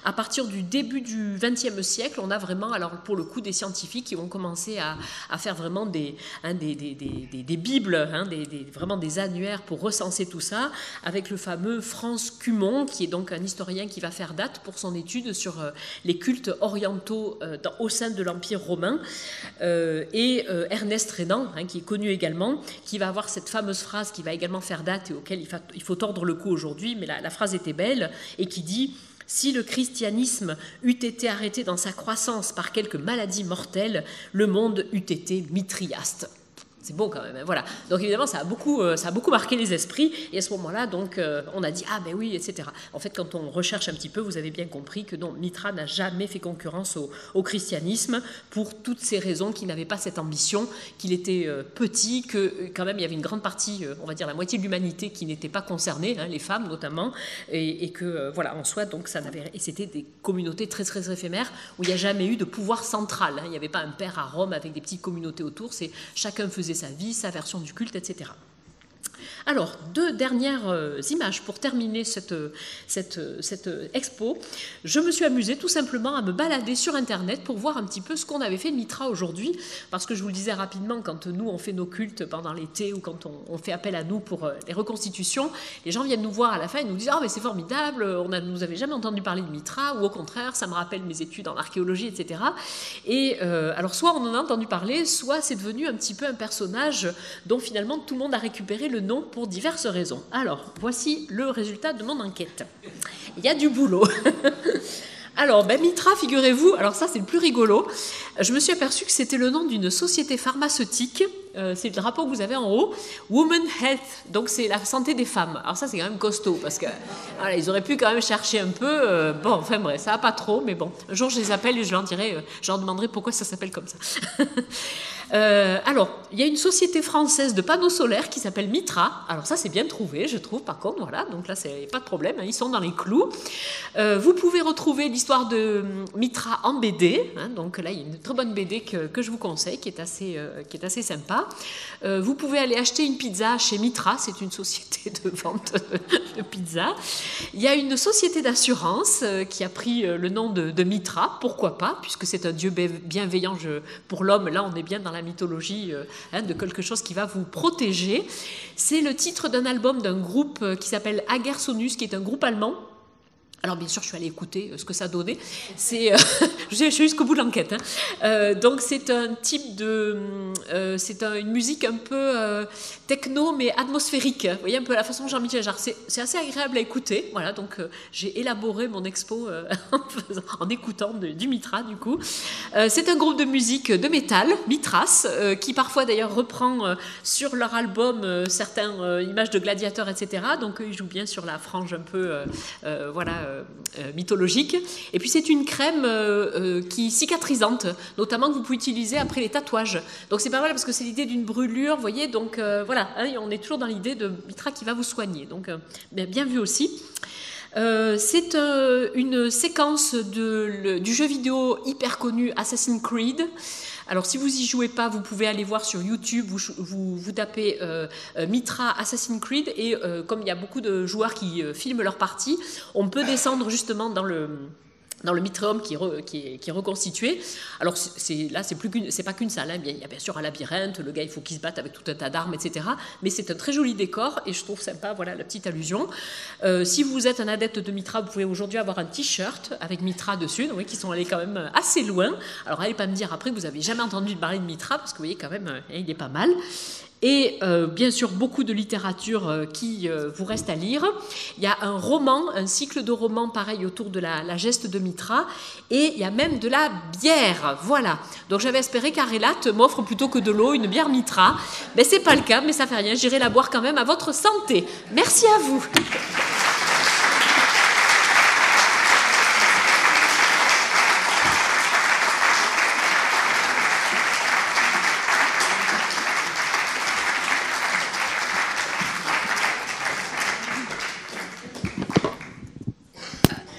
à partir du début du XXe siècle, on a vraiment, alors pour le coup, des scientifiques qui vont commencer à faire vraiment des bibles, vraiment des annuaires pour recenser tout ça, avec le fameux Franz Cumont, qui est donc un historien qui va faire date pour son étude sur les cultes orientaux au sein de l'Empire romain, et Ernest Renan, qui est connu également, qui va avoir cette fameuse phrase qui va également faire date et auquel il faut tordre le cou aujourd'hui, mais la phrase était belle, et qui dit: si le christianisme eût été arrêté dans sa croissance par quelques maladies mortelles, le monde eût été mitriaste. C'est beau quand même, hein, voilà. Donc évidemment, ça a beaucoup marqué les esprits. Et à ce moment-là, donc, on a dit ah ben oui, etc. En fait, quand on recherche un petit peu, vous avez bien compris que non, Mitra n'a jamais fait concurrence au christianisme pour toutes ces raisons, qu'il n'avait pas cette ambition, qu'il était petit, que quand même il y avait une grande partie, on va dire la moitié de l'humanité qui n'était pas concernée, hein, les femmes notamment, et que voilà, en soi, donc et c'était des communautés très très éphémères où il n'y a jamais eu de pouvoir central. Hein. Il n'y avait pas un père à Rome avec des petites communautés autour. C'est chacun faisait sa vie, sa version du culte, etc. Alors, deux dernières images pour terminer cette expo. Je me suis amusée tout simplement à me balader sur Internet pour voir un petit peu ce qu'on avait fait de Mitra aujourd'hui, parce que je vous le disais rapidement, quand nous on fait nos cultes pendant l'été ou quand on fait appel à nous pour les reconstitutions, les gens viennent nous voir à la fin et nous disent « Ah, mais c'est formidable, nous avait jamais entendu parler de Mitra » ou au contraire, ça me rappelle mes études en archéologie, etc. Et alors, soit on en a entendu parler, soit c'est devenu un petit peu un personnage dont finalement tout le monde a récupéré le nom pour diverses raisons. Alors, voici le résultat de mon enquête. Il y a du boulot. Alors, Mitra, figurez-vous, alors ça c'est le plus rigolo, je me suis aperçue que c'était le nom d'une société pharmaceutique, c'est le drapeau que vous avez en haut, Women Health, donc c'est la santé des femmes. Alors ça c'est quand même costaud, parce que voilà, ils auraient pu quand même chercher un peu, bon, enfin bref, ça va pas trop, mais bon, un jour je les appelle et je leur demanderai pourquoi ça s'appelle comme ça. Alors, il y a une société française de panneaux solaires qui s'appelle Mitra. Alors ça, c'est bien trouvé, je trouve, par contre, voilà. Donc là, c'est pas de problème, hein, ils sont dans les clous. Vous pouvez retrouver l'histoire de Mitra en BD. Hein, donc là, il y a une très bonne BD que je vous conseille, qui est assez sympa. Vous pouvez aller acheter une pizza chez Mitra. C'est une société de vente de pizza. Il y a une société d'assurance qui a pris le nom de Mitra. Pourquoi pas, puisque c'est un dieu bienveillant pour l'homme. Là, on est bien dans la mythologie de quelque chose qui va vous protéger. C'est le titre d'un album d'un groupe qui s'appelle Agersonus, qui est un groupe allemand. Alors bien sûr, je suis allée écouter ce que ça donnait. Je suis jusqu'au bout de l'enquête. Hein. Donc c'est un type une musique un peu techno mais atmosphérique. Vous voyez un peu la façon de Jean-Michel Jarre. C'est assez agréable à écouter. Voilà, donc j'ai élaboré mon expo en écoutant du Mitra du coup. C'est un groupe de musique de métal, Mitras, qui parfois d'ailleurs reprend sur leur album certaines images de gladiateurs, etc. Donc ils jouent bien sur la frange un peu, mythologique. Et puis c'est une crème qui cicatrisante, notamment que vous pouvez utiliser après les tatouages. Donc c'est pas mal parce que c'est l'idée d'une brûlure, vous voyez. Donc voilà, hein, on est toujours dans l'idée de Mitra qui va vous soigner. Donc bien vu aussi. C'est une séquence du jeu vidéo hyper connu Assassin's Creed. Alors, si vous y jouez pas, vous pouvez aller voir sur YouTube, vous tapez Mitra Assassin's Creed et comme il y a beaucoup de joueurs qui filment leur partie, on peut descendre justement dans le Mitréum qui est reconstitué. Alors c'est pas qu'une salle, hein. Il y a bien sûr un labyrinthe, le gars il faut qu'il se batte avec tout un tas d'armes, etc. Mais c'est un très joli décor et je trouve sympa, voilà la petite allusion. Si vous êtes un adepte de Mitra, vous pouvez aujourd'hui avoir un t-shirt avec Mitra dessus, donc, qui sont allés quand même assez loin. Alors allez pas me dire après que vous avez jamais entendu parler de Mitra, parce que vous voyez quand même, il est pas mal. Et bien sûr beaucoup de littérature qui vous reste à lire. Il y a un roman, un cycle de romans pareil autour de la geste de Mitra, et il y a même de la bière, voilà. Donc j'avais espéré qu'Arelat m'offre plutôt que de l'eau une bière Mitra, mais c'est pas le cas, mais ça fait rien, j'irai la boire quand même à votre santé. Merci à vous.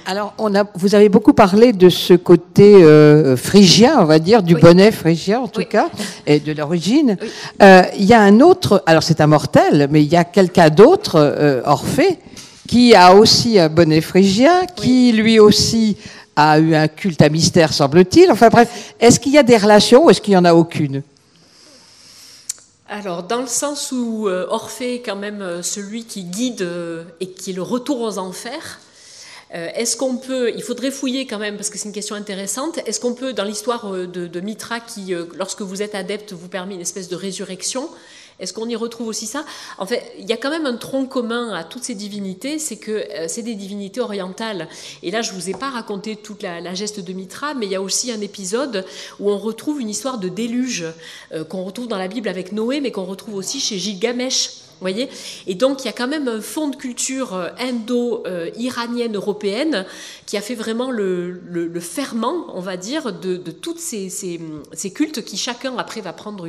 Alors, vous avez beaucoup parlé de ce côté phrygien, on va dire, du bonnet phrygien en tout cas, et de l'origine. Il y a un autre, alors c'est un mortel, mais il y a quelqu'un d'autre, Orphée, qui a aussi un bonnet phrygien, qui lui aussi a eu un culte à mystère, semble-t-il. Enfin bref, est-ce qu'il y a des relations ou est-ce qu'il n'y en a aucune ? Alors, dans le sens où Orphée est quand même celui qui guide et qui est le retour aux enfers, est-ce qu'on peut, il faudrait fouiller quand même, parce que c'est une question intéressante, est-ce qu'on peut, dans l'histoire de Mitra, qui, lorsque vous êtes adepte, vous permet une espèce de résurrection, est-ce qu'on y retrouve aussi ça ? En fait, il y a quand même un tronc commun à toutes ces divinités, c'est que c'est des divinités orientales. Et là, je ne vous ai pas raconté toute la geste de Mitra, mais il y a aussi un épisode où on retrouve une histoire de déluge qu'on retrouve dans la Bible avec Noé, mais qu'on retrouve aussi chez Gilgamesh. Vous voyez ? Et donc, il y a quand même un fond de culture indo-iranienne, européenne, qui a fait vraiment le ferment, on va dire, de toutes ces cultes qui, chacun, après, va prendre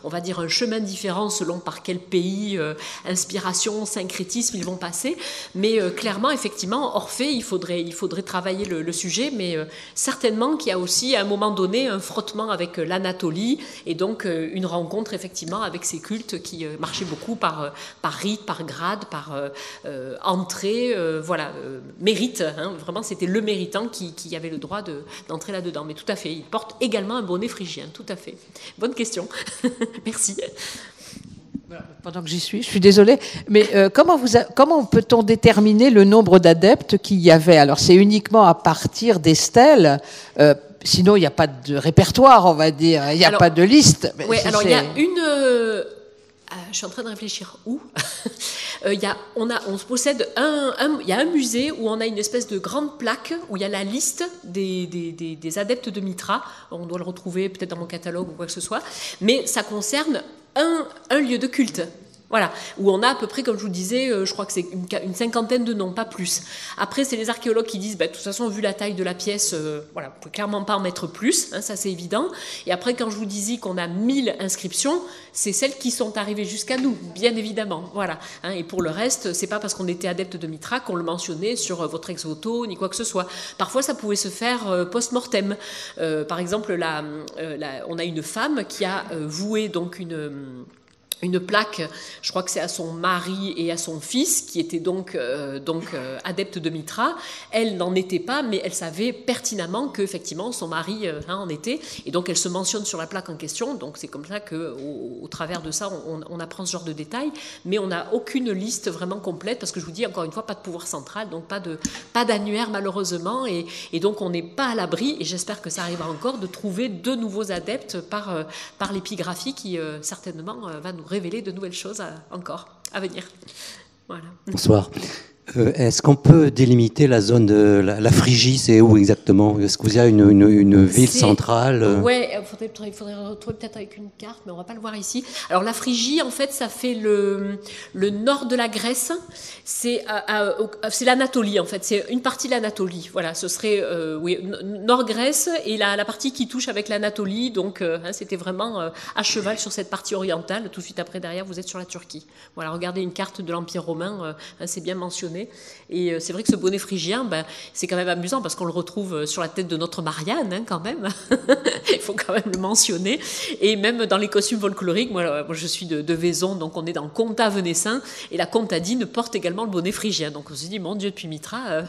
on va dire, un chemin différent selon par quel pays, inspiration, syncrétisme ils vont passer. Mais clairement, effectivement, Orphée, il faudrait travailler le sujet, mais certainement qu'il y a aussi, à un moment donné, un frottement avec l'Anatolie, et donc une rencontre, effectivement, avec ces cultes qui marchaient beaucoup par rite, par grade, par entrée, mérite. Hein, vraiment, c'était le méritant qui avait le droit d'entrer là-dedans. Mais tout à fait, il porte également un bonnet phrygien, tout à fait. Bonne question. Merci. Pendant que j'y suis, je suis désolée, mais comment peut-on déterminer le nombre d'adeptes qu'il y avait ? Alors, c'est uniquement à partir des stèles. Sinon, il n'y a pas de répertoire, on va dire. Il n'y a pas de liste. Oui, alors il y a une... je suis en train de réfléchir où. On possède il y a un musée où on a une espèce de grande plaque où il y a la liste des adeptes de Mitra. On doit le retrouver peut-être dans mon catalogue ou quoi que ce soit. Mais ça concerne un lieu de culte. Voilà, où on a à peu près, comme je vous disais, je crois que c'est une cinquantaine de noms, pas plus. Après, c'est les archéologues qui disent, de toute façon, vu la taille de la pièce, on ne peut clairement pas en mettre plus, hein, ça c'est évident. Et après, quand je vous disais qu'on a 1000 inscriptions, c'est celles qui sont arrivées jusqu'à nous, bien évidemment. Voilà. Hein, et pour le reste, c'est pas parce qu'on était adepte de Mitra qu'on le mentionnait sur votre ex-voto, ni quoi que ce soit. Parfois, ça pouvait se faire post-mortem. Par exemple, on a une femme qui a voué donc une plaque, je crois que c'est à son mari et à son fils, qui étaient donc adeptes de Mitra. Elle n'en était pas, mais elle savait pertinemment qu'effectivement son mari en était, et donc elle se mentionne sur la plaque en question. Donc c'est comme ça qu'au travers de ça, on apprend ce genre de détails, mais on n'a aucune liste vraiment complète, parce que je vous dis encore une fois, pas de pouvoir central, donc pas d'annuaire malheureusement, et donc on n'est pas à l'abri, et j'espère que ça arrivera encore, de trouver de nouveaux adeptes par l'épigraphie qui certainement va nous révéler de nouvelles choses encore à venir. Voilà. Bonsoir. Est-ce qu'on peut délimiter la zone de la Phrygie, c'est où exactement ? Est-ce qu'il y a une ville centrale ? Oui, il faudrait retrouver peut-être avec une carte, mais on ne va pas le voir ici. Alors la Phrygie, en fait, ça fait le nord de la Grèce. C'est l'Anatolie, en fait. C'est une partie de l'Anatolie. Voilà, ce serait Nord-Grèce et la partie qui touche avec l'Anatolie. Donc, c'était vraiment à cheval sur cette partie orientale. Tout de suite après, derrière, vous êtes sur la Turquie. Voilà, regardez une carte de l'Empire romain, c'est bien mentionné. Et c'est vrai que ce bonnet phrygien, c'est quand même amusant parce qu'on le retrouve sur la tête de notre Marianne, quand même. Il faut quand même le mentionner. Et même dans les costumes folkloriques, moi je suis de Vaison, donc on est dans Comtat Venessin, et la comtadine porte également le bonnet phrygien. Donc on se dit, mon Dieu, depuis Mitra,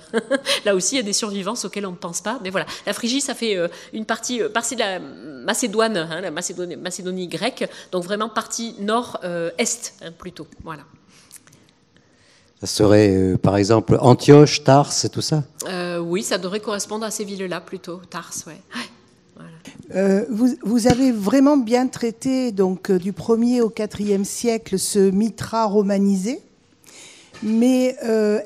là aussi il y a des survivances auxquelles on ne pense pas. Mais voilà, la Phrygie, ça fait une partie de la Macédoine, la Macédonie grecque, donc vraiment partie nord-est, plutôt. Voilà. Ça serait, par exemple, Antioche, Tars et tout ça ? Oui, ça devrait correspondre à ces villes-là, plutôt. Tars, oui. Voilà. Vous avez vraiment bien traité, donc, du 1er au 4e siècle, ce Mitra romanisé. Mais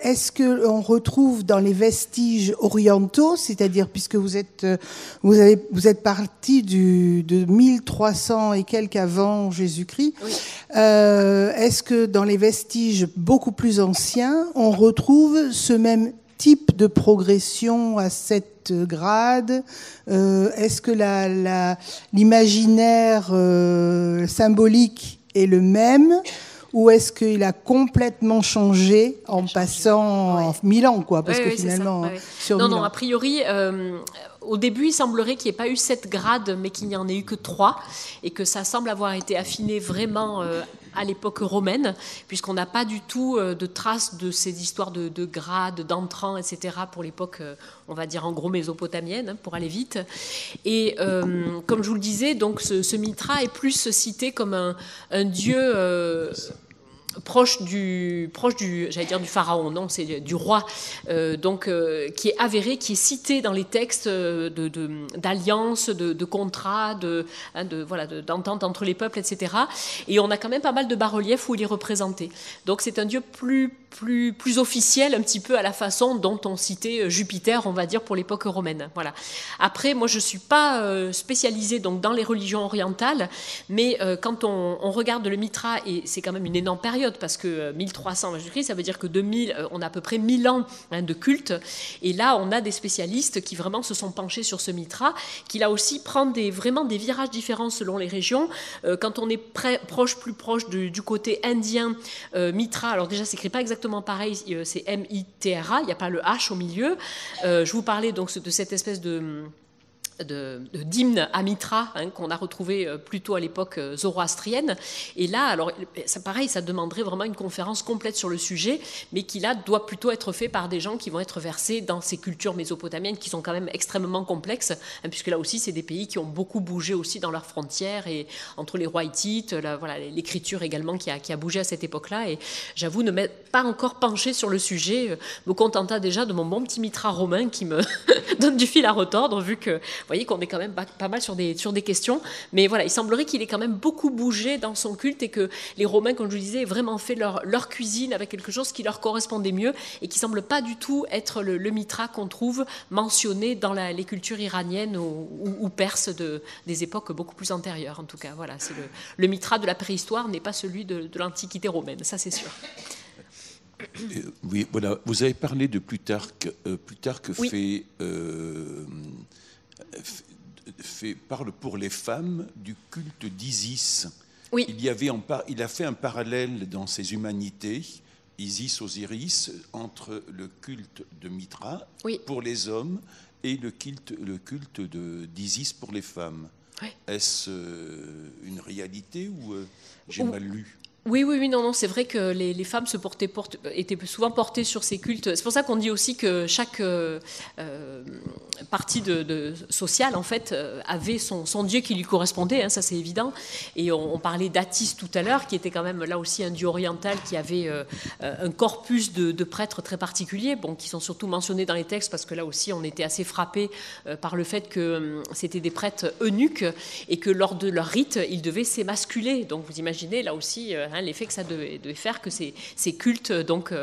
est-ce qu'on retrouve dans les vestiges orientaux, c'est-à-dire puisque vous êtes parti de 1300 et quelques avant Jésus-Christ, oui. Est-ce que dans les vestiges beaucoup plus anciens, on retrouve ce même type de progression à 7 grades ? Est-ce que l'imaginaire symbolique est le même ? Ou est-ce qu'il a complètement changé en passant 1000 ans, quoi, parce que finalement, sur 1000 ans. Non, a priori, au début, il semblerait qu'il n'y ait pas eu 7 grades, mais qu'il n'y en ait eu que 3, et que ça semble avoir été affiné vraiment à l'époque romaine, puisqu'on n'a pas du tout de traces de ces histoires de grades, d'entrants, etc. pour l'époque, on va dire en gros mésopotamienne, hein, pour aller vite. Et comme je vous le disais, donc ce Mitra est plus cité comme un dieu proche du j'allais dire du pharaon, non, c'est du roi, qui est avéré, qui est cité dans les textes d'alliances, de contrats, d'entente entre les peuples, etc. Et on a quand même pas mal de bas-reliefs où il est représenté. Donc c'est un dieu plus officiel, un petit peu à la façon dont on citait Jupiter, on va dire, pour l'époque romaine. Voilà. Après, moi, je suis pas spécialisée donc dans les religions orientales, mais quand on regarde le Mitra, et c'est quand même une énorme période, parce que 1300 Jésus-Christ, ça veut dire que on a à peu près 1000 ans de culte. Et là, on a des spécialistes qui vraiment se sont penchés sur ce Mitra, qui là aussi prend vraiment des virages différents selon les régions. Quand on est plus proche du côté indien, Mitra, alors déjà, ça s'écrit pas exactement pareil, c'est M-I-T-R-A, il n'y a pas le H au milieu. Je vous parlais donc de cette espèce d'hymne à Mitra, hein, qu'on a retrouvé plutôt à l'époque zoroastrienne. Et là, alors, ça, pareil, ça demanderait vraiment une conférence complète sur le sujet, mais qui là doit plutôt être fait par des gens qui vont être versés dans ces cultures mésopotamiennes qui sont quand même extrêmement complexes, hein, puisque là aussi, c'est des pays qui ont beaucoup bougé aussi dans leurs frontières, et entre les rois hittites, voilà, l'écriture également qui a bougé à cette époque-là. Et j'avoue ne m'être pas encore penché sur le sujet, me contenta déjà de mon bon petit Mitra romain qui me donne du fil à retordre, vu que vous voyez qu'on est quand même pas mal sur des questions. Mais voilà, il semblerait qu'il ait quand même beaucoup bougé dans son culte, et que les Romains, comme je vous le disais, aient vraiment fait leur cuisine avec quelque chose qui leur correspondait mieux, et qui ne semble pas du tout être le Mitra qu'on trouve mentionné dans les cultures iraniennes ou perses des époques beaucoup plus antérieures. En tout cas, voilà, c'est le Mitra de la préhistoire n'est pas celui de l'Antiquité romaine, ça c'est sûr. Oui, voilà. Vous avez parlé de Plutarque. Plutarque oui. Parle pour les femmes du culte d'Isis. Oui. Il a fait un parallèle dans ses Humanités, Isis, Osiris, entre le culte de Mitra oui. pour les hommes et le culte d'Isis pour les femmes. Oui. Est-ce une réalité ou j'ai mal lu ? Oui, non, c'est vrai que les femmes étaient souvent portées sur ces cultes. C'est pour ça qu'on dit aussi que chaque partie sociale, en fait, avait son dieu qui lui correspondait, hein, ça c'est évident. Et on parlait d'Atis tout à l'heure, qui était quand même là aussi un dieu oriental qui avait un corpus de prêtres très particulier, qui sont surtout mentionnés dans les textes, parce que là aussi on était assez frappés par le fait que c'était des prêtres eunuques, et que lors de leur rite, ils devaient s'émasculer. Donc vous imaginez là aussi l'effet que ça devait faire que ces cultes donc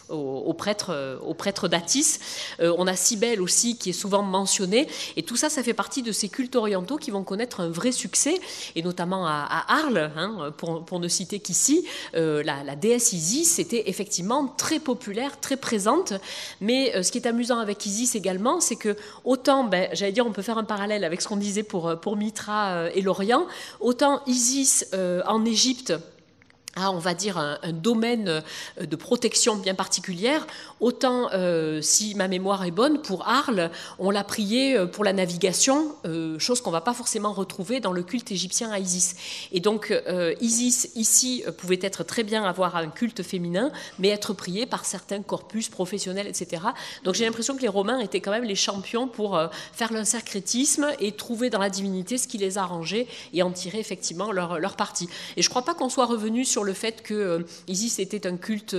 aux prêtres d'Atis. On a Cybèle aussi qui est souvent mentionnée, et tout ça fait partie de ces cultes orientaux qui vont connaître un vrai succès, et notamment à Arles, hein, pour ne citer qu'ici, la déesse Isis était effectivement très populaire, très présente. Mais ce qui est amusant avec Isis également, c'est que autant, j'allais dire, on peut faire un parallèle avec ce qu'on disait pour Mitra et l'Orient, autant Isis en Égypte a, on va dire, un domaine de protection bien particulière, autant, si ma mémoire est bonne, pour Arles, on l'a prié pour la navigation, chose qu'on ne va pas forcément retrouver dans le culte égyptien à Isis. Et donc, Isis, ici, pouvait être très bien avoir un culte féminin, mais être prié par certains corpus professionnels, etc. Donc, j'ai l'impression que les Romains étaient quand même les champions pour faire l'insyncrétisme et trouver dans la divinité ce qui les arrangeait et en tirer effectivement leur parti. Et je ne crois pas qu'on soit revenu sur le fait que Isis était un culte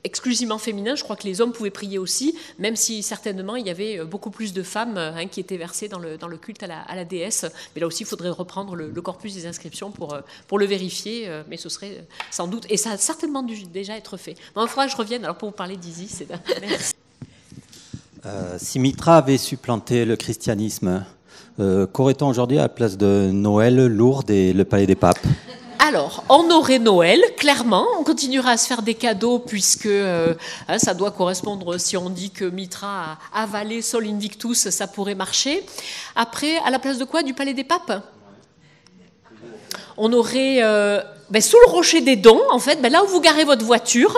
exclusivement féminin. Je crois que les hommes pouvaient prier aussi, même si certainement il y avait beaucoup plus de femmes qui étaient versées dans le culte à la déesse. Mais là aussi, il faudrait reprendre le corpus des inscriptions pour le vérifier, mais ce serait sans doute, et ça a certainement dû déjà être fait. Bon, il faudra que je revienne alors pour vous parler d'Isis. Merci. Si Mitra avait supplanté le christianisme, qu'aurait-on aujourd'hui à la place de Noël, Lourdes et le Palais des Papes ? Alors, on aurait Noël, clairement. On continuera à se faire des cadeaux puisque ça doit correspondre, si on dit que Mitra a avalé Sol Invictus, ça pourrait marcher. Après, à la place de quoi ? Du Palais des Papes ? On aurait, sous le rocher des Dons, en fait, là où vous garez votre voiture,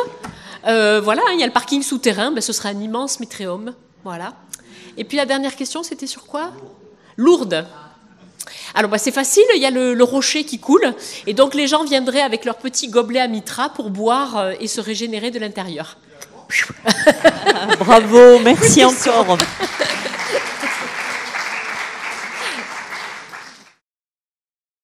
voilà, il y a le parking souterrain, ce sera un immense mitréum. Voilà. Et puis la dernière question, c'était sur quoi ? Lourdes. Alors c'est facile, il y a le rocher qui coule, et donc les gens viendraient avec leur petit gobelet à Mitra pour boire et se régénérer de l'intérieur. Bravo, merci encore.